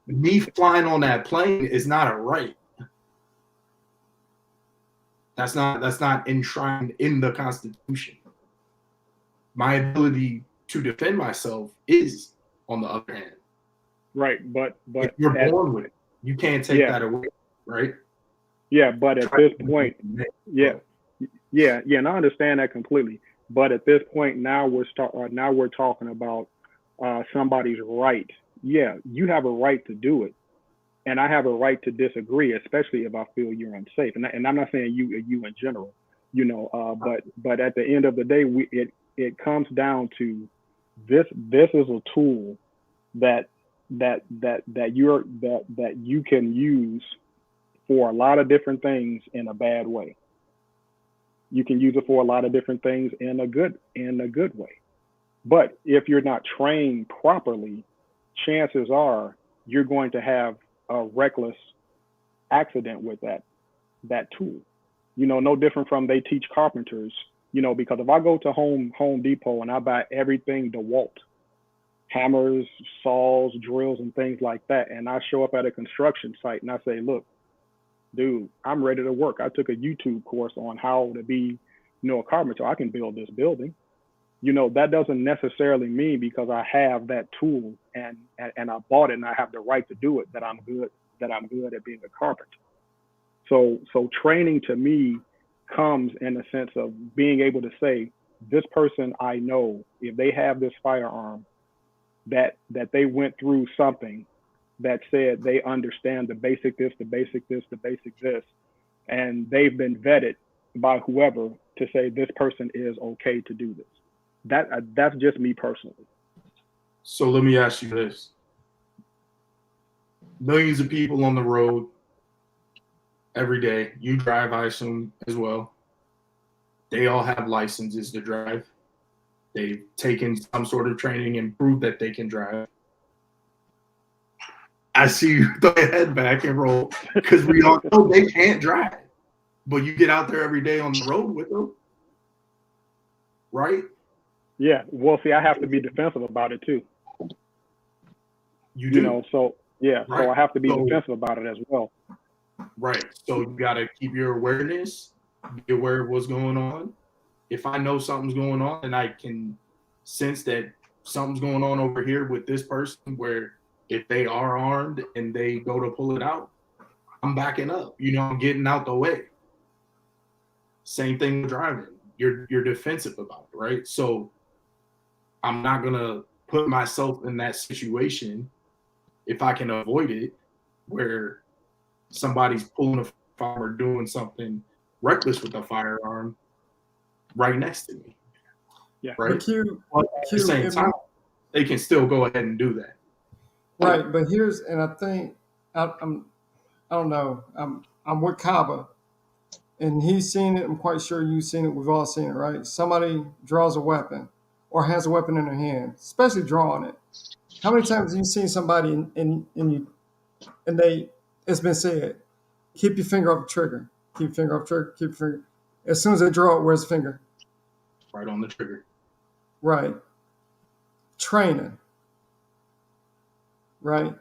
me flying on that plane is not a right. That's not enshrined in the Constitution. My ability to defend myself is, on the other hand. Right, but If you're born with it, you can't take that away, right? Yeah, but at this point, yeah, and I understand that completely. But at this point, now we're talking about somebody's right. Yeah, you have a right to do it, and I have a right to disagree, especially if I feel you're unsafe. And I'm not saying you in general, but at the end of the day, it comes down to this. This is a tool that you can use for a lot of different things in a bad way. You can use it for a lot of different things in a good way. But if you're not trained properly, chances are you're going to have a reckless accident with that tool. No different from they teach carpenters, because if I go to Home Depot and I buy everything DeWalt, hammers, saws, drills, and things like that, and I show up at a construction site and I say, look, dude, I'm ready to work. I took a YouTube course on how to be, a carpenter. I can build this building. That doesn't necessarily mean because I have that tool and I bought it and I have the right to do it that I'm good at being a carpenter. So training to me comes in the sense of being able to say, this person, I know if they have this firearm, that they went through something that said they understand the basic this, the basic this, the basic this, and they've been vetted by whoever to say this person is okay to do this. That's just me personally. So let me ask you this. Millions of people on the road every day. You drive, I assume, as well. They all have licenses to drive. They've taken some sort of training and proved that they can drive. I see you throw your head back and roll because we all know they can't drive. But you get out there every day on the road with them, right? Yeah. Well, see, I have to be defensive about it too. You do. So yeah. Right. So I have to be defensive about it as well. Right. So you got to keep your awareness, be aware of what's going on. If I know something's going on and I can sense that something's going on over here with this person where if they are armed and they go to pull it out, I'm backing up, I'm getting out the way. Same thing with driving. You're defensive about it, right? So I'm not gonna put myself in that situation if I can avoid it, where somebody's pulling a firearm or doing something reckless with a firearm right next to me. Yeah. Right. But Q, But at the same time, they can still go ahead and do that. right. But here's, and I think I don't know. I'm with Kaba, and he's seen it. I'm quite sure you've seen it. We've all seen it, right? Somebody draws a weapon or has a weapon in their hand, especially drawing it. How many times have you seen somebody and they, it's been said, keep your finger off the trigger, keep your finger off the trigger, keep your finger. As soon as they draw it, where's the finger? Right on the trigger. Right. Training. Right.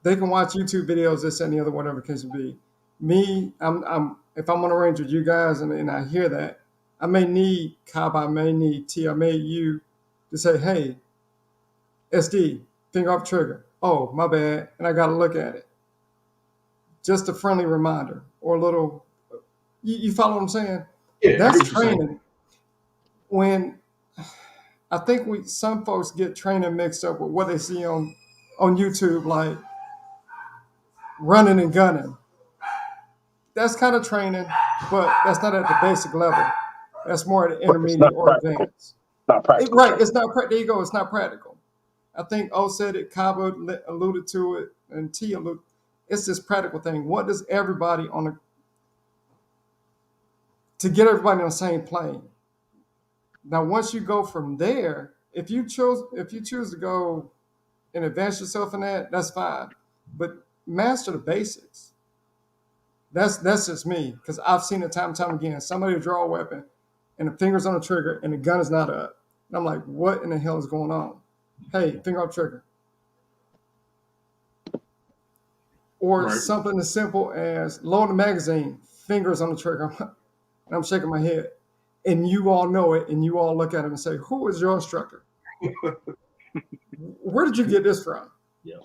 They can watch YouTube videos, this and the other, whatever the case would be. Me, I'm if I'm on a range with you guys and I hear that, I may need Cobb, I may need T, I may you to say, hey, SD, finger off trigger. Oh, my bad. And I got to look at it. Just a friendly reminder or a little, you follow what I'm saying? Yeah, That's training. When I think some folks get training mixed up with what they see on YouTube, like running and gunning. That's kind of training, but that's not at the basic level. That's more at the intermediate or advanced. Not practical. Right. It's not there you go. It's not practical. I think O said it, Kaba alluded to it, and T alluded. It's this practical thing. What does everybody to get everybody on the same plane? Now, once you go from there, if you choose to go and advance yourself in that, that's fine. But master the basics. That's just me, because I've seen it time and time again. Somebody will draw a weapon and the finger's on the trigger and the gun is not up. And I'm like, what in the hell is going on? Hey, finger on trigger. Or something as simple as load the magazine, fingers on the trigger. And I'm shaking my head. And you all know it, and you all look at him and say, who is your instructor? Where did you get this from? Yeah.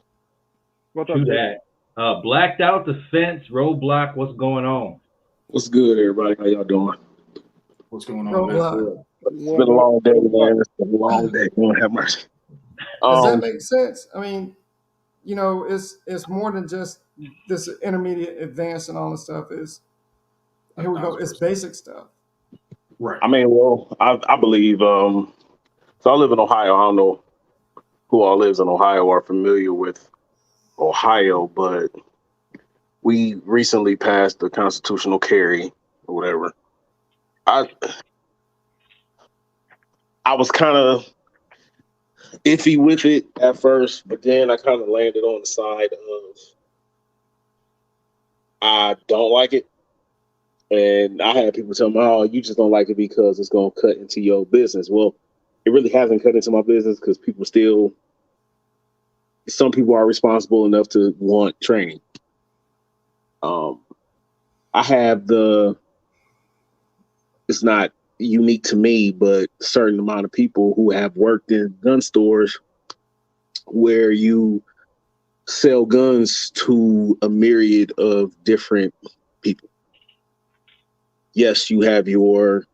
What's up, Do Jay? that. Blacked out defense, roadblock, what's going on? What's good, everybody? How y'all doing? What's going on? Roadblock. It's been a long day, man. It's been a long day. Lord have mercy. Does that make sense? I mean, it's more than just this intermediate, advanced, and all this stuff. Here we go. It's basic stuff. Right. I mean, well, I believe. So I live in Ohio. I don't know who all lives in Ohio or are familiar with Ohio, but we recently passed the constitutional carry or whatever. I was kind of iffy with it at first, but then I kind of landed on the side of I don't like it. And I had people tell me, oh, you just don't like it because it's going to cut into your business. Well, it really hasn't cut into my business because some people are responsible enough to want training. I have it's not unique to me, but a certain amount of people who have worked in gun stores where you sell guns to a myriad of different people. Yes, you have your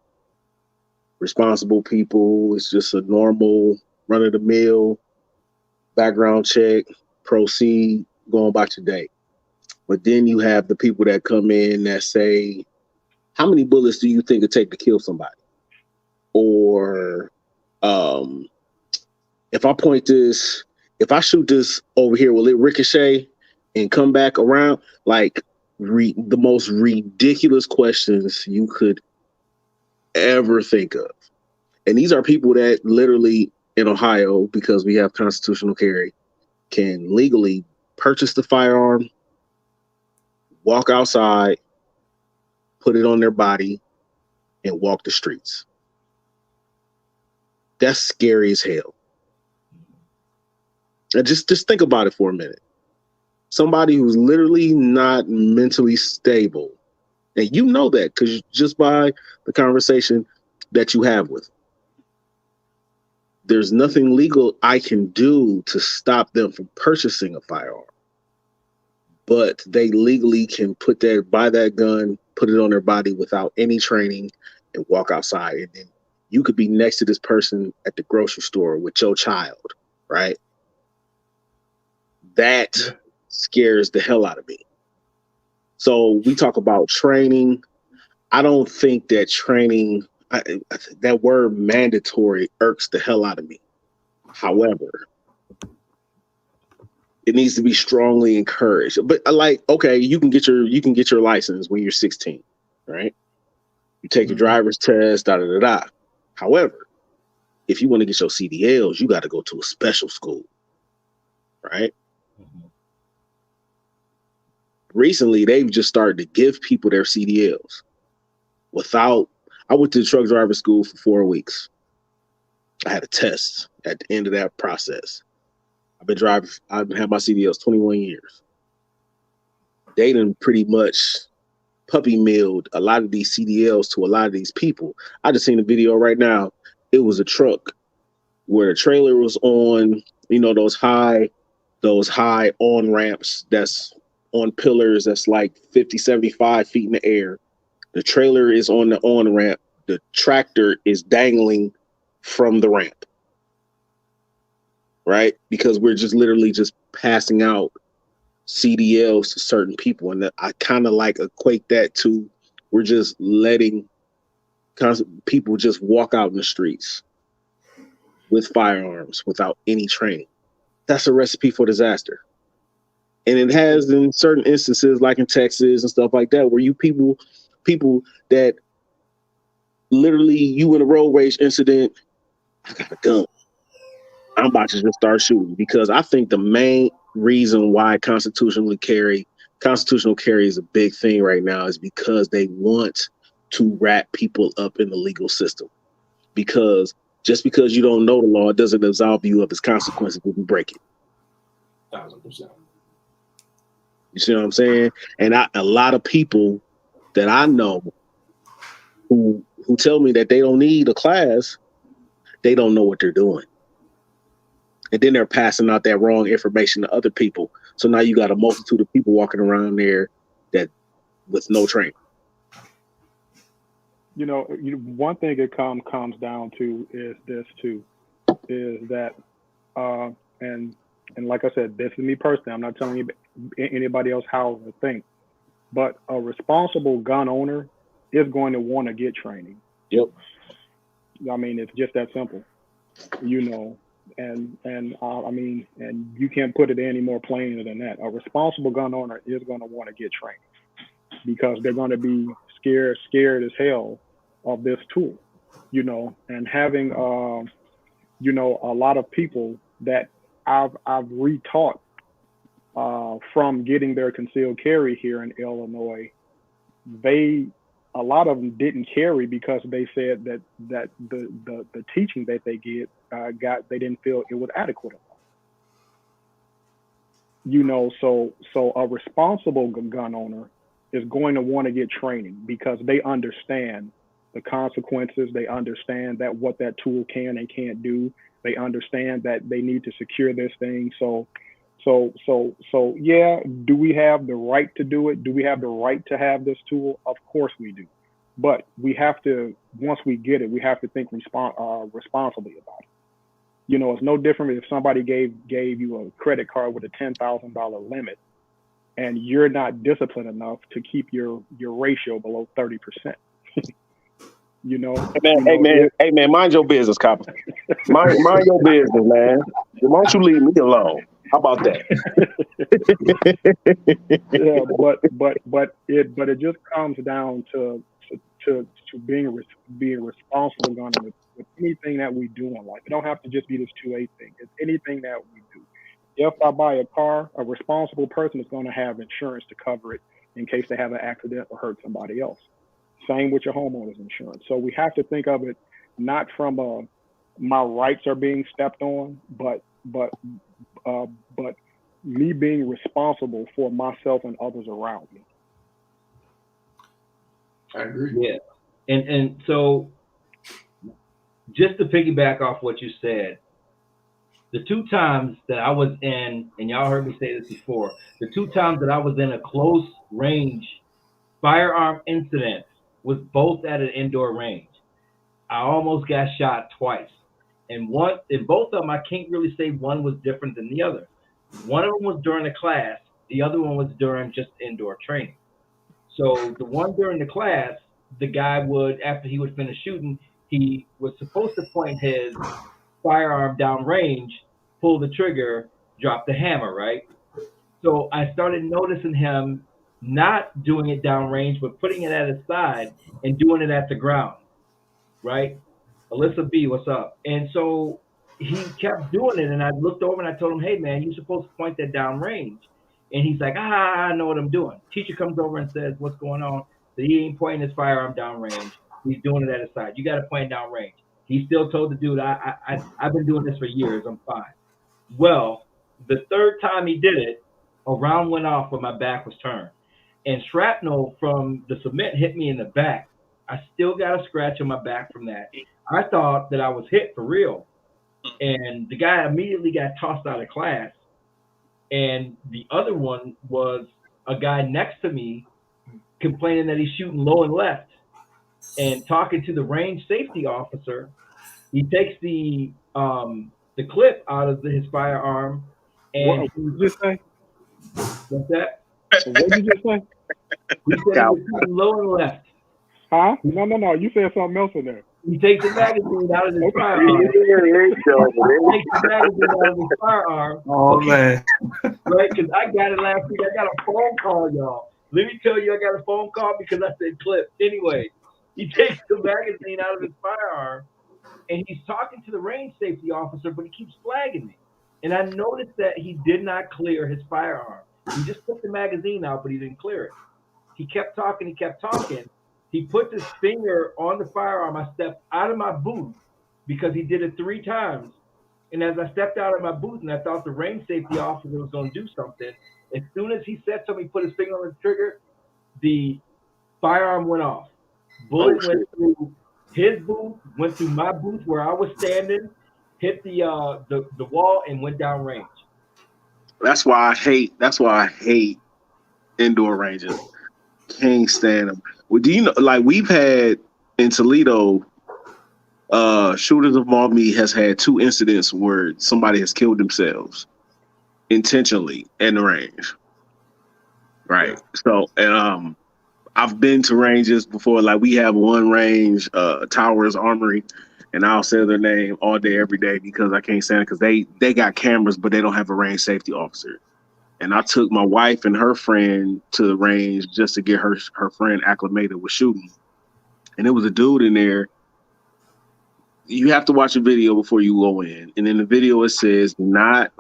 responsible people. It's just a normal run-of-the-mill background check, proceed, go on about your day. But then you have the people that come in that say, how many bullets do you think it take to kill somebody? Or if I shoot this over here, will it ricochet and come back around? Like the most ridiculous questions you could ever think of. And these are people that literally in Ohio, because we have constitutional carry, can legally purchase the firearm, walk outside, put it on their body, and walk the streets. That's scary as hell. And just think about it for a minute. Somebody who's literally not mentally stable, and you know that because just by the conversation that you have with them. There's nothing legal I can do to stop them from purchasing a firearm. But they legally can buy that gun, put it on their body without any training, and walk outside. And then you could be next to this person at the grocery store with your child, right? That scares the hell out of me. So we talk about training. I don't think that training, that word mandatory irks the hell out of me. However, it needs to be strongly encouraged. But like, okay, you can get your license when you're 16, right? You take your driver's test, da da da da. However, if you want to get your CDLs, you got to go to a special school, right? Recently, they've just started to give people their CDLs without. I went to the truck driver school for 4 weeks. I had a test at the end of that process. I've had my CDLs 21 years. They done pretty much puppy milled a lot of these CDLs to a lot of these people. I just seen a video right now. It was a truck where the trailer was on, those high on ramps that's on pillars that's like 50, 75 feet in the air. The trailer is on the on ramp. The tractor is dangling from the ramp, right? Because we're just literally just passing out CDLs to certain people. And I kind of like equate that to, we're just letting people just walk out in the streets with firearms without any training. That's a recipe for disaster. And it has in certain instances, like in Texas and stuff like that, where you people that literally, you in a road rage incident, I got a gun, I'm about to just start shooting. Because I think the main reason why constitutional carry is a big thing right now is because they want to wrap people up in the legal system. Because just because you don't know the law doesn't absolve you of its consequences if you break it. 1,000%. You see what I'm saying? And a lot of people that I know who tell me that they don't need a class, they don't know what they're doing. And then they're passing out that wrong information to other people. So now you got a multitude of people walking around there that with no training. One thing it comes down to is this too, is that, and like I said, this is me personally. I'm not telling anybody else how to think, but a responsible gun owner is going to want to get training. Yep. I mean, it's just that simple, and you can't put it any more plainer than that. A responsible gun owner is going to want to get training because they're going to be scared as hell of this tool, and having, a lot of people that I've retaught from getting their concealed carry here in Illinois, a lot of them didn't carry because they said that the teaching that they they didn't feel it was adequate enough. So a responsible gun owner is going to want to get training because they understand the consequences. They understand that what that tool can and can't do. They understand that they need to secure this thing. So yeah, do we have the right to do it? Do we have the right to have this tool? Of course we do. But we have to, once we get it, we have to think responsibly about it. It's no different if somebody gave you a credit card with a $10,000 limit and you're not disciplined enough to keep your ratio below 30%. Hey man, mind your business, copper. mind your business, man. Why don't you leave me alone? How about that? Yeah, but it just comes down to being responsible with anything that we do in life. It don't have to just be this 2A thing. It's anything that we do. If I buy a car, a responsible person is going to have insurance to cover it in case they have an accident or hurt somebody else. Same with your homeowner's insurance. So we have to think of it not from my rights are being stepped on, but me being responsible for myself and others around me. I agree. Yeah. And so just to piggyback off what you said, the 2 times that I was in, and y'all heard me say this before, the 2 times that I was in a close range firearm incident was both at an indoor range. I almost got shot twice. And both of them, I can't really say one was different than the other. One of them was during a class. The other one was during just indoor training. So the one during the class, the guy would, after he would finish shooting, he was supposed to point his firearm down range, pull the trigger, drop the hammer, right? So I started noticing him not doing it down range, but putting it at his side and doing it at the ground, right? Alyssa B, what's up? And so he kept doing it, and I looked over and I told him, "Hey, man, you're supposed to point that down range." And he's like, I know what I'm doing. Teacher comes over and says, "What's going on?" That he ain't pointing his firearm down range. He's doing it at his side. You got to point it down range. He still told the dude, I've been doing this for years. I'm fine. Well, the third time he did it, a round went off when my back was turned. And shrapnel from the cement hit me in the back. I still got a scratch on my back from that. I thought that I was hit for real. And the guy immediately got tossed out of class. And the other one was a guy next to me complaining that he's shooting low and left. And talking to the range safety officer, he takes the clip out of his firearm. And what did you just say? what's that? What did you just say? He said he was shooting low and left. Huh? No. You said something else in there. He takes the magazine out of his firearm. He takes the magazine out of his firearm. Oh man. Right? Because I got it last week. I got a phone call, y'all. Let me tell you, I got a phone call because I said clip. Anyway, he takes the magazine out of his firearm, and he's talking to the range safety officer, but he keeps flagging me. And I noticed that he did not clear his firearm. He just took the magazine out, but he didn't clear it. He kept talking. He put his finger on the firearm. I stepped out of my booth because he did it 3 times. And as I stepped out of my booth and I thought the range safety officer was going to do something, as soon as he said something, put his finger on the trigger, the firearm went off. Bullet went through his booth, went through my booth where I was standing, hit the wall, and went down range. That's why I hate indoor ranges. Can't stand them. Well, do you know? Like we've had in Toledo, Shooters of Maumee has had 2 incidents where somebody has killed themselves intentionally in the range. Right. Yeah. So, and I've been to ranges before. Like we have one range, Towers Armory, and I'll say their name all day, every day because I can't stand it because they got cameras, but they don't have a range safety officer. And I took my wife and her friend to the range just to get her friend acclimated with shooting. And there was a dude in there. You have to watch a video before you go in. And in the video, it says, not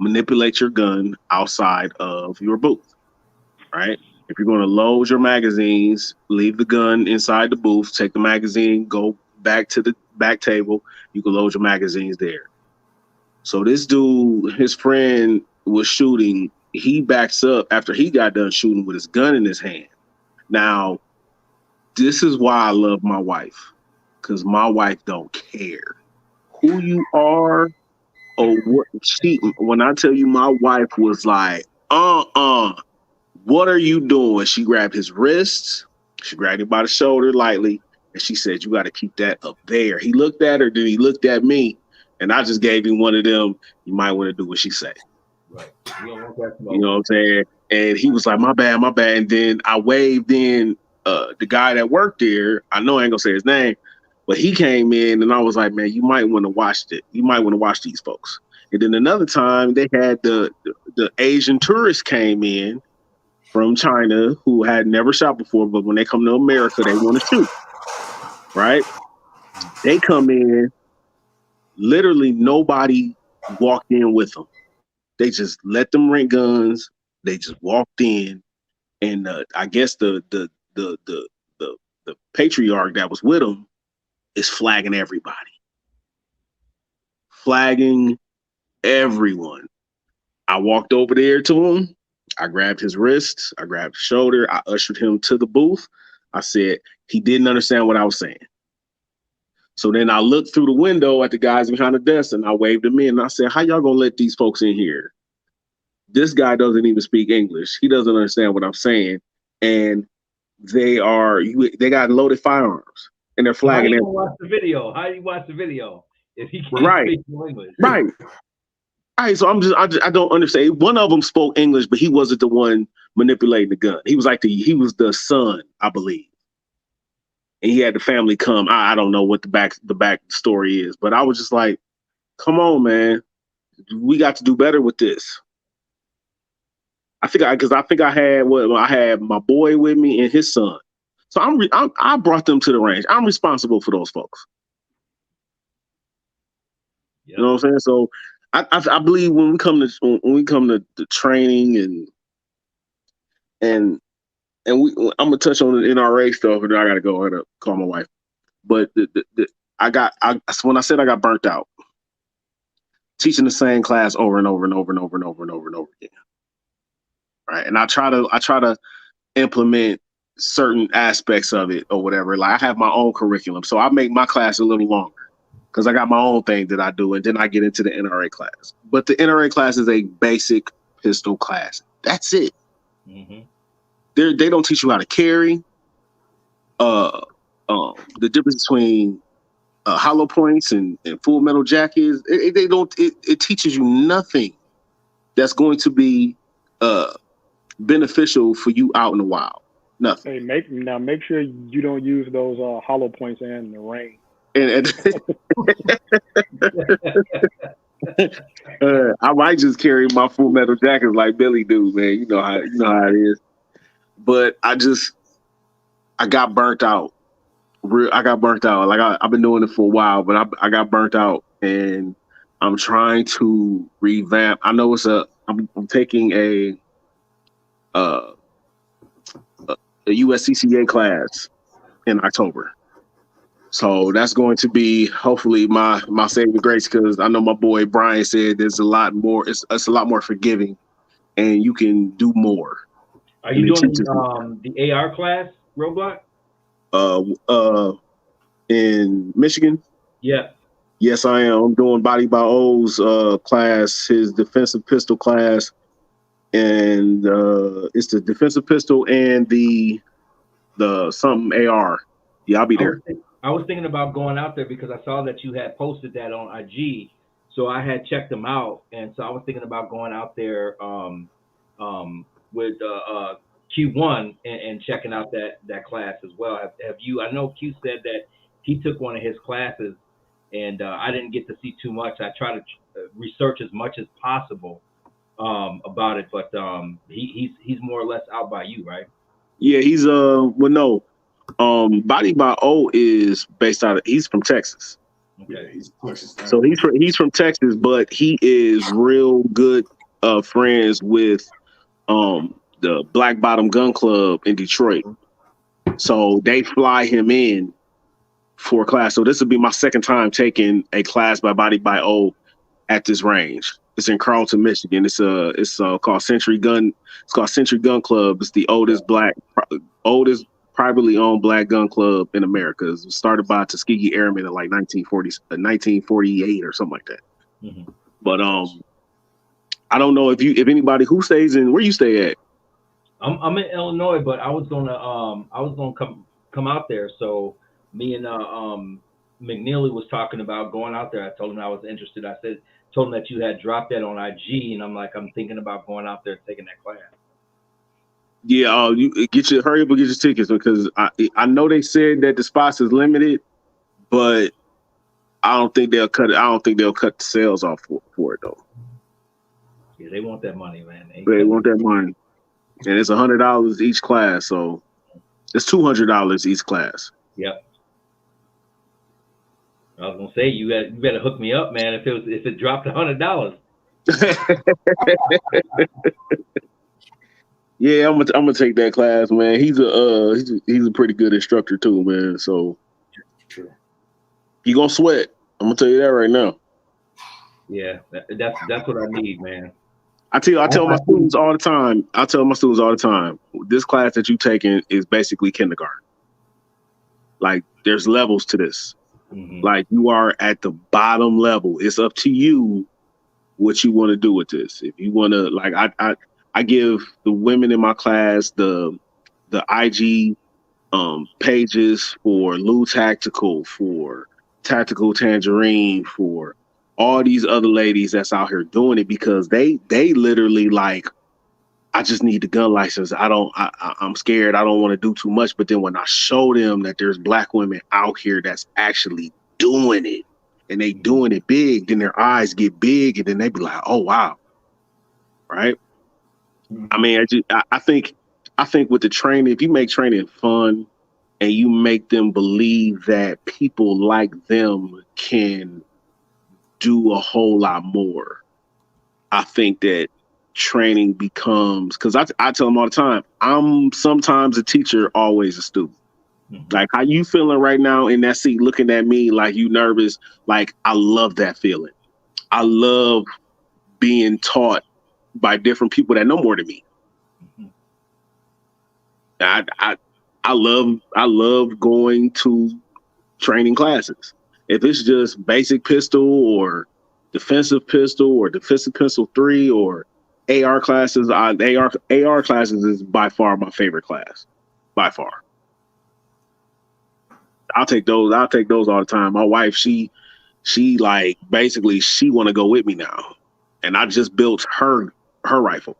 manipulate your gun outside of your booth, right? If you're going to load your magazines, leave the gun inside the booth, take the magazine, go back to the back table. You can load your magazines there. So this dude, his friend was shooting. He backs up after he got done shooting with his gun in his hand. Now, this is why I love my wife, because my wife don't care who you are or what. When I tell you, my wife was like, what are you doing? She grabbed his wrists, she grabbed him by the shoulder lightly, and she said, you got to keep that up there. He looked at her, then he looked at me, and I just gave him one of them, you might want to do what she said. Right. You know what I'm saying? And he was like, my bad. And then I waved in the guy that worked there. I know I ain't gonna say his name, but he came in and I was like, man, you might want to watch it. You might want to watch these folks. And then another time they had the Asian tourists came in from China who had never shot before, but when they come to America, they want to shoot. Right? They come in, literally nobody walked in with them. They just let them rent guns. They just walked in, and I guess the patriarch that was with them is flagging everybody, flagging everyone. I walked over there to him. I grabbed his wrist. I grabbed his shoulder. I ushered him to the booth. I said he didn't understand what I was saying. So then I looked through the window at the guys behind the desk and I waved them in. And I said, how y'all gonna let these folks in here? This guy doesn't even speak English. He doesn't understand what I'm saying. And they got loaded firearms. and they're So how flagging you it. gonna watch the video? How you watch the video if he can't Right. speak no English? Right. All right, so I don't understand. One of them spoke English, but he wasn't the one manipulating the gun. He was the son, I believe, and he had the family come. I don't know what the back story is, but I was just like, come on, man, we got to do better with this. I think I had my boy with me and his son, so I brought them to the range. I'm responsible for those folks. Yep. You know what I'm saying? So I believe when we come to the training and I'm gonna touch on the NRA stuff, and then I gotta go. I gotta call my wife. But when I said I got burnt out teaching the same class over and over and over and over and over and over and over again. Right, and I try to implement certain aspects of it or whatever. Like I have my own curriculum, so I make my class a little longer because I got my own thing that I do, and then I get into the NRA class. But the NRA class is a basic pistol class. That's it. Mm-hmm. They don't teach you how to carry. The difference between hollow points and full metal jackets. It teaches you nothing that's going to be beneficial for you out in the wild. Nothing. Hey, make sure you don't use those hollow points in the rain. And I might just carry my full metal jackets like Billy do, man. You know how it is. But I got burnt out. I got burnt out. Like I've been doing it for a while, but I got burnt out, and I'm trying to revamp. I know I'm taking a USCCA class in October. So that's going to be hopefully my saving grace, because I know my boy Brian said there's a lot more. It's a lot more forgiving, and you can do more. Are you doing the AR class, Roblox? In Michigan? Yeah. Yes, I am. I'm doing Body by O's class, his defensive pistol class, and it's the defensive pistol and the something AR. Yeah, I'll be there. I was thinking about going out there because I saw that you had posted that on IG, so I had checked them out, and so I was thinking about going out there with Q1 and checking out that class as well. Have you? I know Q said that he took one of his classes, and I didn't get to see too much. I try to research as much as possible about it, but he's more or less out by you, right? Yeah, he's no. Body by O is based out of. He's from Texas. Okay. So he's from Texas, but he is real good friends with the Black Bottom Gun Club in Detroit. So they fly him in for a class. So this will be my second time taking a class by Body by O at this range. It's in Carlton, Michigan. It's called Century Gun. It's called Century Gun Club. It's the oldest privately owned black gun club in America. It was started by Tuskegee Airmen in like 1948 or something like that. Mm-hmm. But I don't know if anybody who stays in where you stay at. I'm in Illinois, but I was gonna come out there. So me and McNeely was talking about going out there. I told him I was interested. Told him that you had dropped that on IG, and I'm thinking about going out there and taking that class. Yeah, you hurry up and get your tickets, because I know they said that the spots is limited, but I don't think they'll cut it. I don't think they'll cut the sales off for it though. Yeah, they want that money, man. They want that money, and it's $100 each class, so it's $200 each class. Yep. I was gonna say you better hook me up, man. If it dropped $100. Yeah, I'm gonna take that class, man. He's a pretty good instructor too, man. So True. He gonna sweat. I'm gonna tell you that right now. Yeah, that's what I need, man. I tell my students all the time. This class that you taking is basically kindergarten. Like there's levels to this. Mm-hmm. Like you are at the bottom level. It's up to you what you want to do with this. If you want to, like, I give the women in my class the IG pages for Lou Tactical, for Tactical Tangerine, for all these other ladies that's out here doing it, because they literally like, I just need the gun license. I'm scared. I don't want to do too much. But then when I show them that there's Black women out here that's actually doing it, and they doing it big, then their eyes get big, and then they be like, oh wow, right? I mean, I think with the training, if you make training fun and you make them believe that people like them can do a whole lot more, I think that training becomes, because I tell them all the time, I'm sometimes a teacher, always a student. Like, how you feeling right now in that seat looking at me like you nervous? Like, I love that feeling. I love being taught by different people that know more than me. I love going to training classes. If it's just basic pistol or defensive pistol 3 or AR classes, AR classes is by far my favorite class. By far. I'll take those all the time. My wife, she like basically she want to go with me now. And I just built her rifle.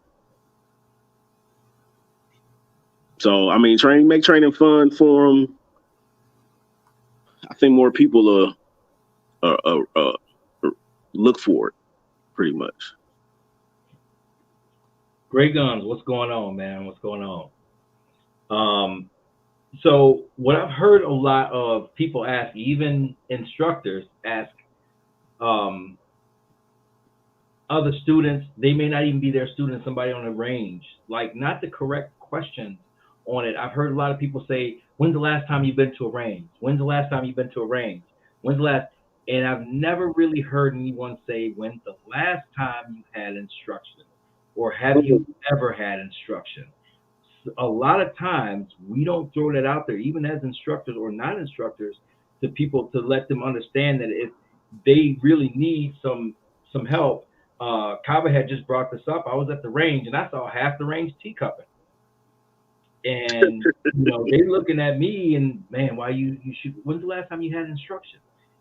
So I mean, make training fun for them. I think more people look for it, pretty much. Great Guns, what's going on, man? What's going on? So what I've heard a lot of people ask, even instructors ask other students, they may not even be their students, somebody on the range, like not the correct questions on it. I've heard a lot of people say, when's the last time you've been to a range? When's the last time you've been to a range? When's the last? And I've never really heard anyone say, when's the last time you had instruction? Or have you ever had instruction? A lot of times we don't throw that out there, even as instructors or non-instructors, to people to let them understand that if they really need some help. Kava had just brought this up. I was at the range and I saw half the range teacupping. And they looking at me and, man, why you should, when's the last time you had instruction?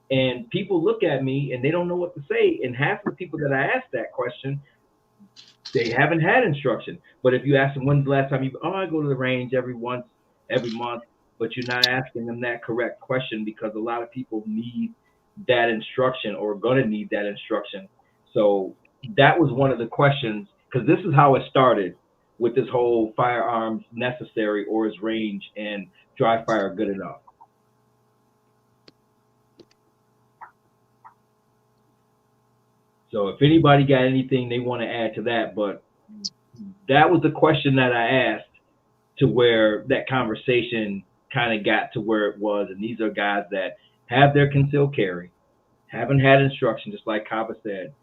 And people look at me and they don't know what to say. And half of the people that I asked that question, they haven't had instruction. But if you ask them when's the last time I go to the range every month, but you're not asking them that correct question, because a lot of people need that instruction or gonna need that instruction. So that was one of the questions, because this is how it started with this whole firearms necessary, or is range and dry fire good enough? So if anybody got anything they want to add to that, but that was the question that I asked, to where that conversation kind of got to where it was. And these are guys that have their concealed carry, haven't had instruction, just like Kaba said.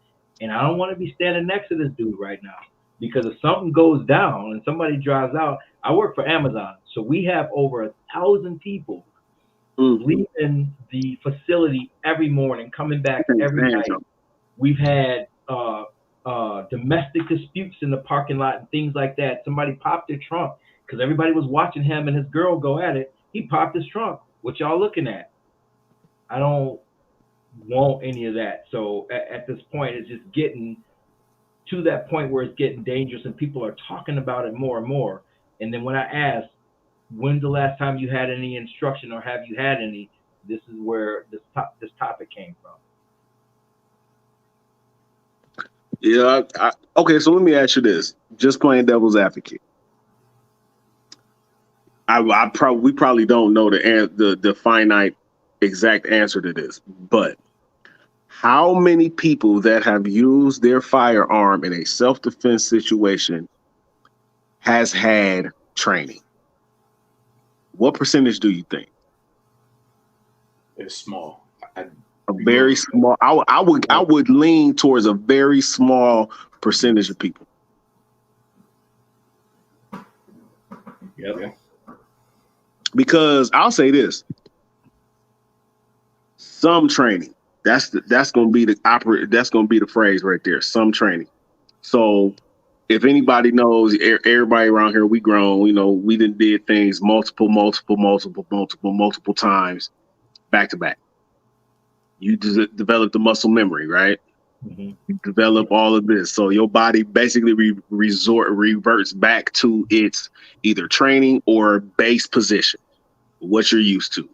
And I don't want to be standing next to this dude right now, because if something goes down and somebody drives out, I work for Amazon. So we have over 1,000 people leaving the facility every morning, coming back every night. We've had domestic disputes in the parking lot and things like that. Somebody popped their trunk because everybody was watching him and his girl go at it. He popped his trunk. What y'all looking at? I don't want any of that. So at this point, it's just getting to that point where it's getting dangerous and people are talking about it more and more. And then when I ask, when's the last time you had any instruction, or have you had any, this is where this topic came from. Yeah. Okay, so let me ask you this, just playing devil's advocate. We probably don't know the finite exact answer to this, but how many people that have used their firearm in a self-defense situation has had training? What percentage do you think? It's small. A very small. I would lean towards a very small percentage of people. Yep. Because I'll say this: some training. That's going to be the phrase right there. Some training. So if anybody knows, everybody around here, we grown. You know, we did things multiple times back to back. You develop the muscle memory, right? Mhm. You develop all of this, so your body basically reverts back to its either training or base position, what you're used to.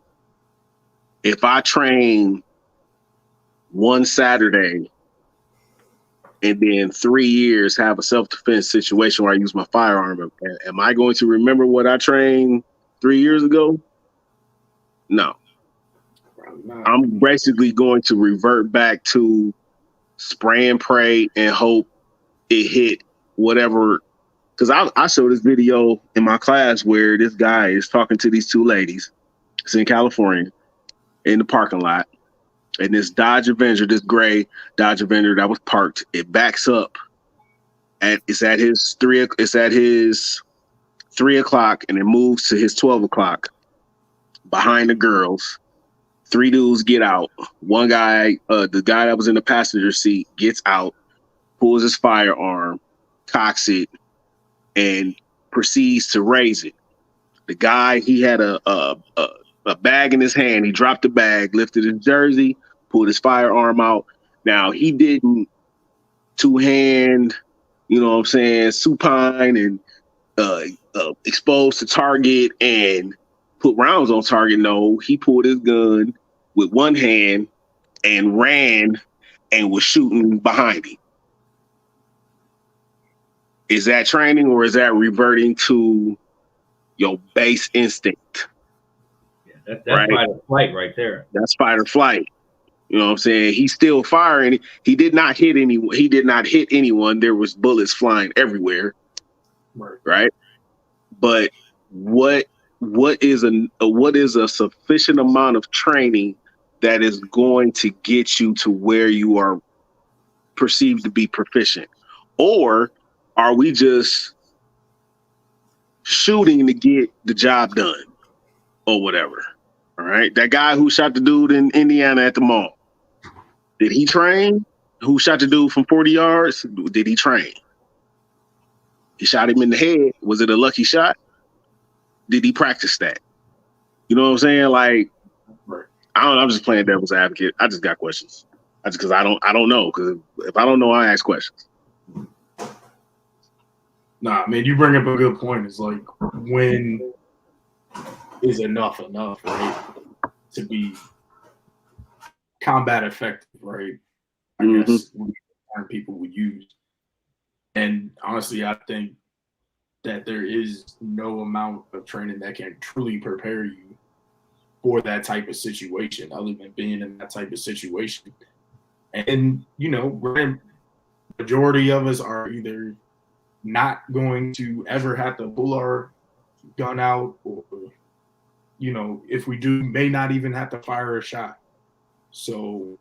If I train one Saturday and then 3 years have a self-defense situation where I use my firearm, am I going to remember what I trained 3 years ago? No. I'm basically going to revert back to spray and pray and hope it hit whatever. Because I showed this video in my class where this guy is talking to these two ladies. It's in California, in the parking lot. And this Dodge Avenger, this gray Dodge Avenger that was parked, it backs up. It's at his 3 o'clock, and it moves to his 12 o'clock behind the girls. 3 dudes get out. One guy, the guy that was in the passenger seat, gets out, pulls his firearm, cocks it, and proceeds to raise it. The guy, he had a bag in his hand. He dropped the bag, lifted his jersey, pulled his firearm out. Now, he didn't two-hand, you know what I'm saying, supine and exposed to target and put rounds on target. No, he pulled his gun with one hand and ran and was shooting behind him. Is that training or is that reverting to your base instinct? Yeah, that's right? fight or flight right there. That's fight or flight. You know what I'm saying? He's still firing. He did not hit anyone. He did not hit anyone. There was bullets flying everywhere. Right? But what is a sufficient amount of training that is going to get you to where you are perceived to be proficient? Or are we just shooting to get the job done or whatever? All right. That guy who shot the dude in Indiana at the mall, did he train? Who shot the dude from 40 yards? Did he train? He shot him in the head. Was it a lucky shot? Did he practice that? You know what I'm saying? Like, I don't know. I'm just playing devil's advocate. I just got questions. Because I don't know. Because if I don't know, I ask questions. Nah, man, you bring up a good point. It's like, when is enough, right? To be combat effective, right? I guess people would use. And honestly, I think that there is no amount of training that can truly prepare you for that type of situation, other than being in that type of situation. And, you know, majority of us are either not going to ever have to pull our gun out, or, you know, if we do, may not even have to fire a shot. So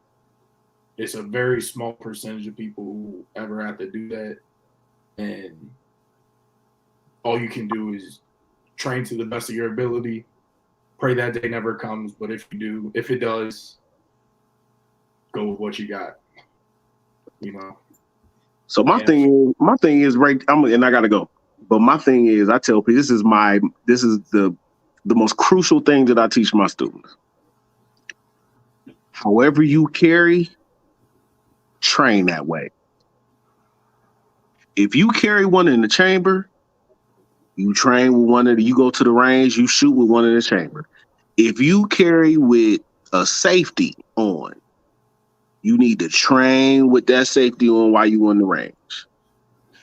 it's a very small percentage of people who ever have to do that. And all you can do is train to the best of your ability, pray that day never comes. But if it does, go with what you got, you know? So my thing is right. And I gotta go. But my thing is, I tell people, this is the most crucial thing that I teach my students. However you carry, train that way. If you carry one in the chamber, you train with one you go to the range, you shoot with one in the chamber. If you carry with a safety on, you need to train with that safety on while you in the range.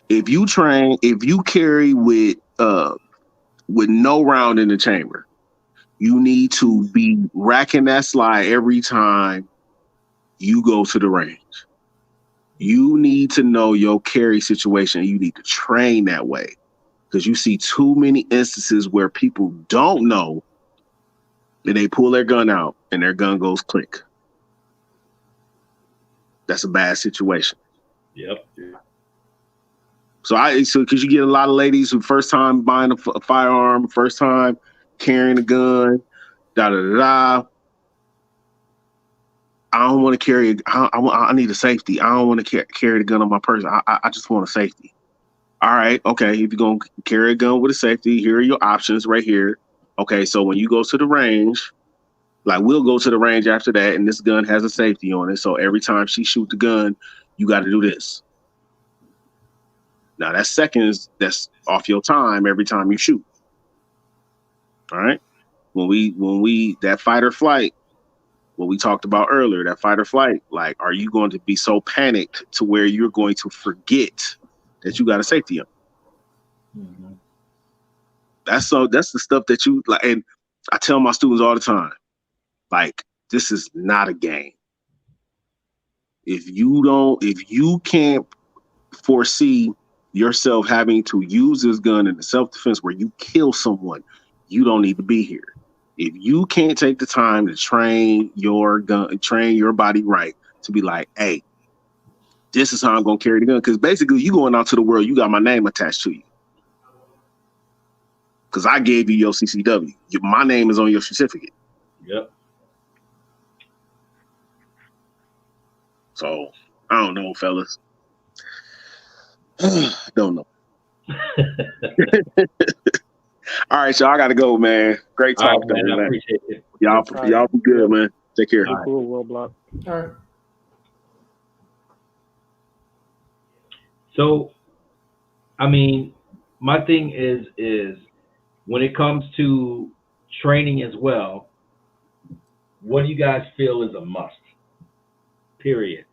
If you carry with no round in the chamber, you need to be racking that slide every time you go to the range. You need to know your carry situation. You need to train that way, because you see too many instances where people don't know, and they pull their gun out and their gun goes click. That's a bad situation. Yep. So because you get a lot of ladies who first time buying a firearm, first time carrying a gun, I don't want to carry. I need a safety. I don't want to carry the gun on my person. I just want a safety. All right, okay, if you're going to carry a gun with a safety, here are your options right here. Okay, so when you go to the range, like we'll go to the range after that, and this gun has a safety on it. So every time she shoot the gun, you got to do this. Now that's seconds. That's off your time every time you shoot. All right. When we that fight or flight, what we talked about earlier, that fight or flight, like, are you going to be so panicked to where you're going to forget that you got a safety on? Mm-hmm. That's the stuff that you like. And I tell my students all the time, like, this is not a game. If you can't foresee yourself having to use this gun in a self-defense where you kill someone, you don't need to be here. If you can't take the time to train your body right to be like, hey, this is how I'm gonna carry the gun. Because basically you going out to the world, you got my name attached to you. Because I gave you your CCW. My name is on your certificate. Yep. So I don't know, fellas. Don't know. All right, y'all. I gotta go, man. Great talk, All right, man. I appreciate it. Y'all be good, man. Take care. Cool, Will Block. All right. So, I mean, my thing is when it comes to training as well, what do you guys feel is a must? Period.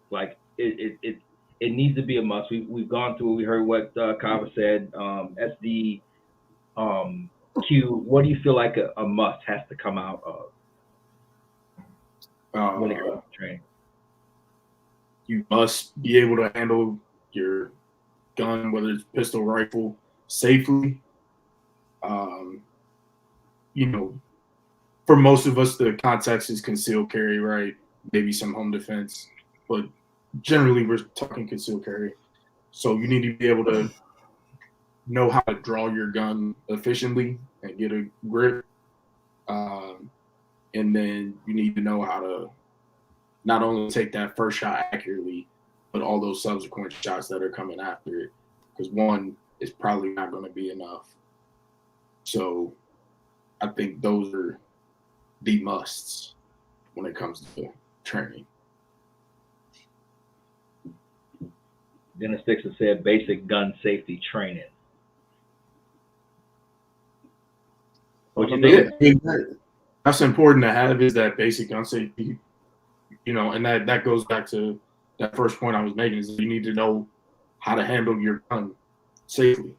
Like it needs to be a must. We've gone through. We heard what Kava said. SD, Q. What do you feel like a must has to come out of when it comes to training? You must be able to handle your gun, whether it's pistol, rifle, safely. You know, for most of us, the context is concealed carry, right? Maybe some home defense, but generally we're talking concealed carry. So you need to be able to know how to draw your gun efficiently and get a grip. And then you need to know how to not only take that first shot accurately, but all those subsequent shots that are coming after it. Because one is probably not going to be enough. So I think those are the musts when it comes to training. Dennis Dixon said basic gun safety training. What you think? Yeah, that's important to have, is that basic gun safety. You know, and that goes back to that first point I was making, is that you need to know how to handle your gun safely.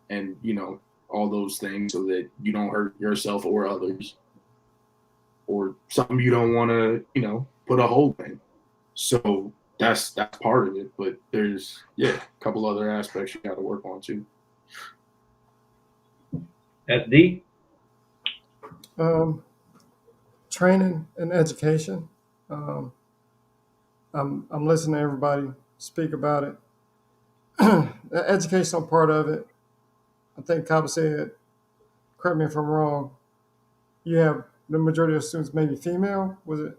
And, you know, all those things so that you don't hurt yourself or others, or something you don't want to, you know, put a hole in. So that's part of it. But there's, a couple other aspects you got to work on too. SD? Training and education. I'm listening to everybody speak about it. The educational part of it, I think Kaba said, correct me if I'm wrong, you have the majority of students maybe female, was it?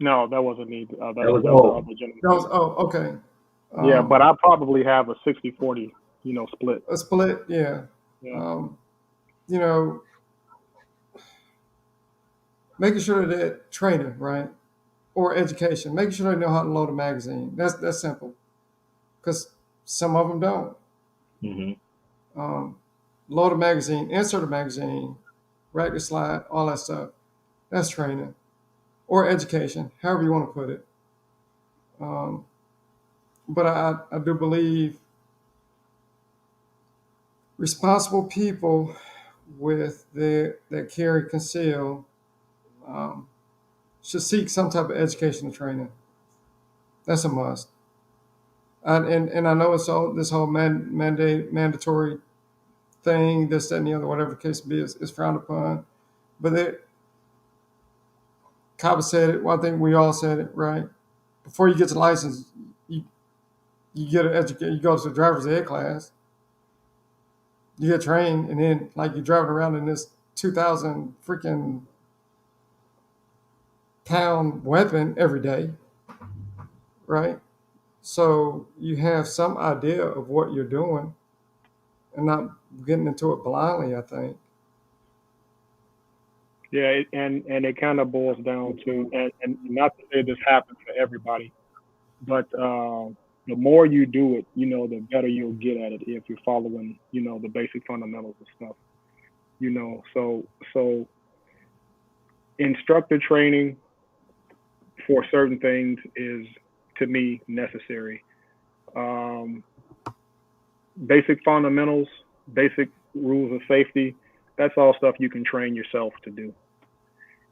No, that wasn't me. That was the all. other gentleman. That was, okay. Yeah, but I probably have a 60-40, split. A split, yeah. Yeah. You know, making sure that training, right, or education, making sure they know how to load a magazine. That's simple, because some of them don't. Mm-hmm. Load a magazine, insert a magazine, rack the slide, all that stuff. That's training or education, however you want to put it. But I do believe responsible people that carry conceal should seek some type of education and training. That's a must. And I know it's all this whole mandatory thing, this, that, and the other, whatever the case be, is frowned upon. But Kaba said it. Well, I think we all said it, right? Before you get your license, you get an education. You go to the driver's ed class. You get trained, and then like you're driving around in this 2,000 freaking pound weapon every day, right? So you have some idea of what you're doing and not getting into it blindly, I think. Yeah, and it kind of boils down to, and not to say this happens for everybody, but the more you do it, the better you'll get at it if you're following, the basic fundamentals and stuff. So instructor training for certain things is, to me, necessary. Um, Basic fundamentals, basic rules of safety, that's all stuff you can train yourself to do.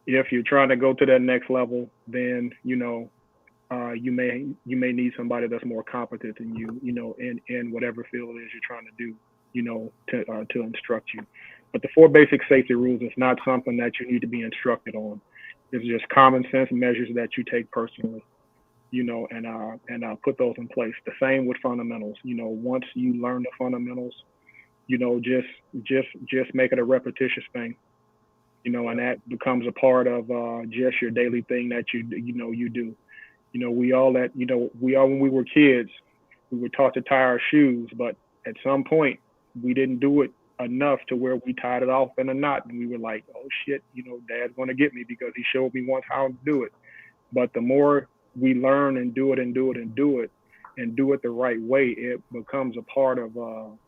If you're trying to go to that next level, then you may need somebody that's more competent than you, in whatever field it is you're trying to do, to instruct you. But the four basic safety rules is not something that you need to be instructed on. It's just common sense measures that you take personally, and put those in place. The same with fundamentals. Once you learn the fundamentals, just make it a repetitious thing. And that becomes a part of just your daily thing that you do. When we were kids, we were taught to tie our shoes, but at some point we didn't do it enough to where we tied it off in a knot, and we were like, oh shit, Dad's going to get me because he showed me once how to do it. But the more we learn and do it and do it and do it and do it the right way, it becomes a part of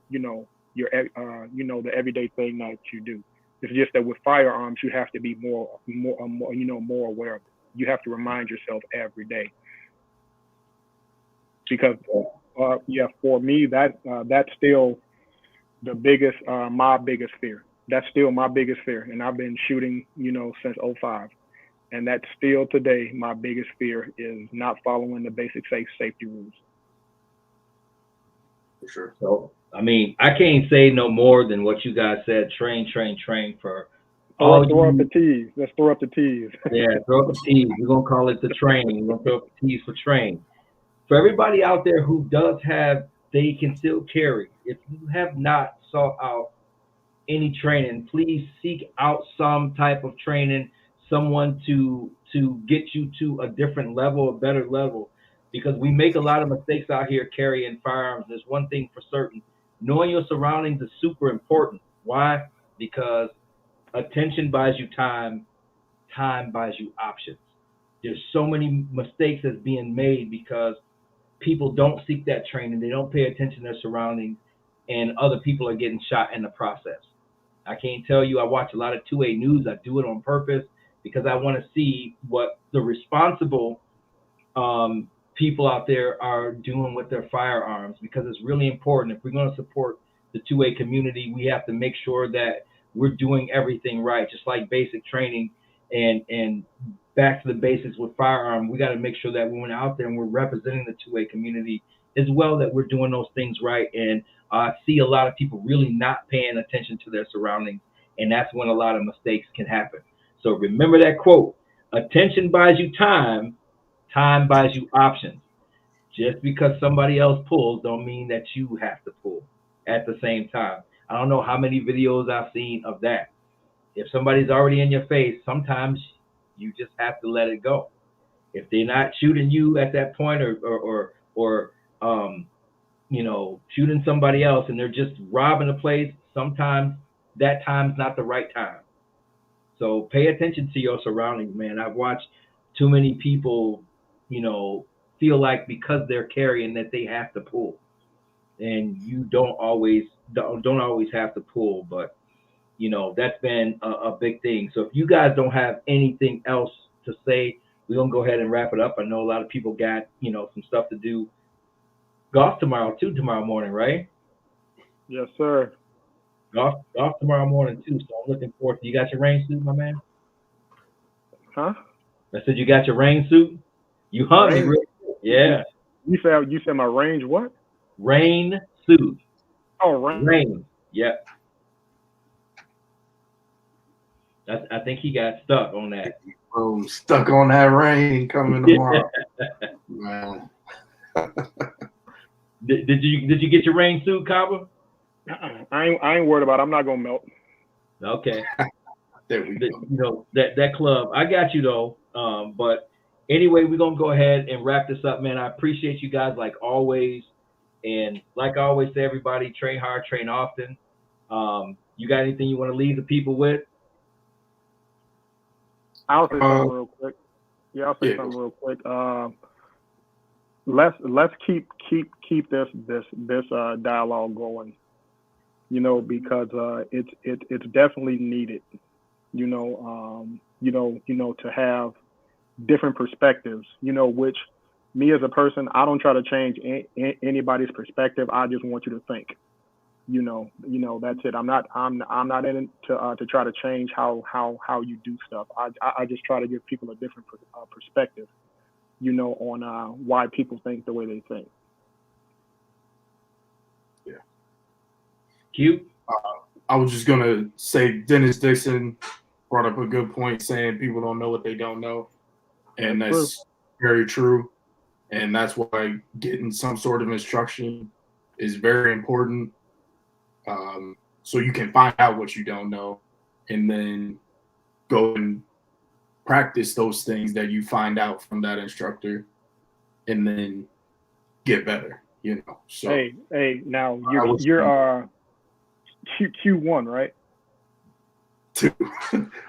your the everyday thing that you do. It's just that with firearms, you have to be more aware of it. You have to remind yourself every day, because for me that's still the biggest my biggest fear. That's still my biggest fear, and I've been shooting since '05. And that's still today my biggest fear is not following the basic safety rules. For sure. So, I mean, I can't say no more than what you guys said. Train, train, train for Throw all up the you. T's. Let's throw up the T's. Yeah, throw up the T's. We're gonna call it the train. We're gonna throw up the T's for train. For everybody out there who does have, they can still carry. If you have not sought out any training, please seek out some type of training, someone to get you to a different level, a better level, because we make a lot of mistakes out here carrying firearms. There's one thing for certain: knowing your surroundings is super important. Why? Because attention buys you time, time buys you options. There's so many mistakes that's being made because people don't seek that training, they don't pay attention to their surroundings, and other people are getting shot in the process. I can't tell you, I watch a lot of 2A news. I do it on purpose because I want to see what the responsible people out there are doing with their firearms, because it's really important. If we're going to support the 2A community, we have to make sure that we're doing everything right, just like basic training and back to the basics with firearm. We got to make sure that when we're out there and we're representing the 2A community as well, that we're doing those things right. And I see a lot of people really not paying attention to their surroundings, and that's when a lot of mistakes can happen. So remember that quote: attention buys you time, time buys you options. Just because somebody else pulls don't mean that you have to pull at the same time. I don't know how many videos I've seen of that. If somebody's already in your face, sometimes you just have to let it go. If they're not shooting you at that point, or shooting somebody else and they're just robbing a place, sometimes that time's not the right time. So pay attention to your surroundings, man. I've watched too many people, feel like because they're carrying that they have to pull, and you don't always have to pull, but that's been a big thing. So if you guys don't have anything else to say, we're gonna go ahead and wrap it up. I know a lot of people got some stuff to do. Golf tomorrow too, tomorrow morning, right? Yes, sir. Golf tomorrow morning too. So I'm looking forward to. You got your rain suit, my man? Huh? I said you got your rain suit. You hung me, real quick. Yeah. You said my range what? Rain suit. Oh, rain. Rain. Yep. I think he got stuck on that. Oh, stuck on that rain coming tomorrow. Man. Did you get your rain suit, Kaba? I ain't worried about it. I'm not gonna melt. Okay. There we go. That club. I got you though. But Anyway, we're gonna go ahead and wrap this up, man. I appreciate you guys like always, and like I always say, everybody train hard, train often. You got anything you want to leave the people with? I'll say something real quick. Yeah, I'll say something real quick. Let's keep this dialogue going. You know, because it's definitely needed. You know, to have different perspectives. You know, which me as a person, I don't try to change anybody's perspective. I just want you to think. You know, that's it. I'm not in it to try to change how you do stuff. I just try to give people a different perspective, you know, on why people think the way they think. Yeah. Q? I was just gonna say Dennis Dixon brought up a good point, saying people don't know what they don't know, and that's very true. And that's why getting some sort of instruction is very important. So you can find out what you don't know, and then go and practice those things that you find out from that instructor, and then get better. You know. So hey, now you're Q1, right? 2.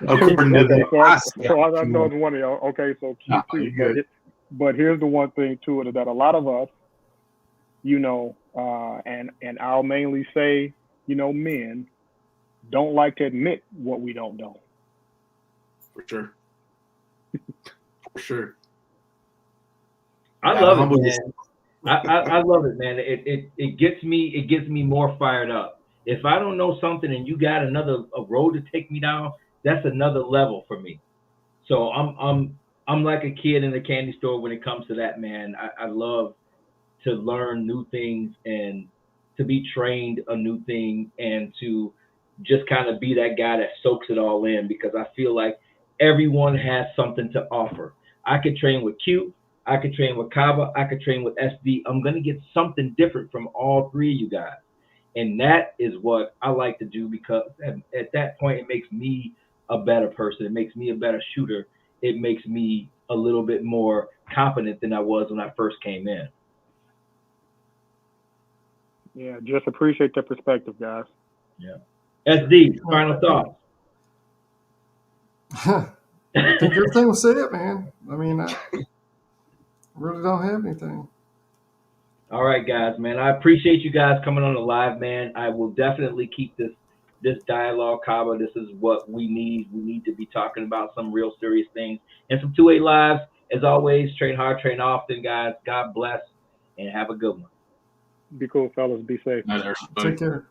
According to the so I know it's one of y'all. Okay, so Q2. But here's the one thing to it, that a lot of us, you know, and I'll mainly say, you know, men don't like to admit what we don't know. For sure. For sure. I love it, man. I love it, man. It gets me more fired up. If I don't know something and you got a road to take me down, that's another level for me. So I'm like a kid in a candy store when it comes to that, man. I love to learn new things and to be trained a new thing and to just kind of be that guy that soaks it all in, because I feel like everyone has something to offer. I could train with Q, I could train with Kava, I could train with SD. I'm going to get something different from all three of you guys. And that is what I like to do, because at that point, it makes me a better person. It makes me a better shooter. It makes me a little bit more confident than I was when I first came in. Yeah, just appreciate the perspective, guys. Yeah. SD, final thoughts. I think everything was said, man. I mean, I really don't have anything. All right, guys, man. I appreciate you guys coming on the live, man. I will definitely keep this dialogue, Kava. This is what we need. We need to be talking about some real serious things and some 2A lives. As always, train hard, train often, guys. God bless, and have a good one. Be cool, fellas. Be safe. Take care.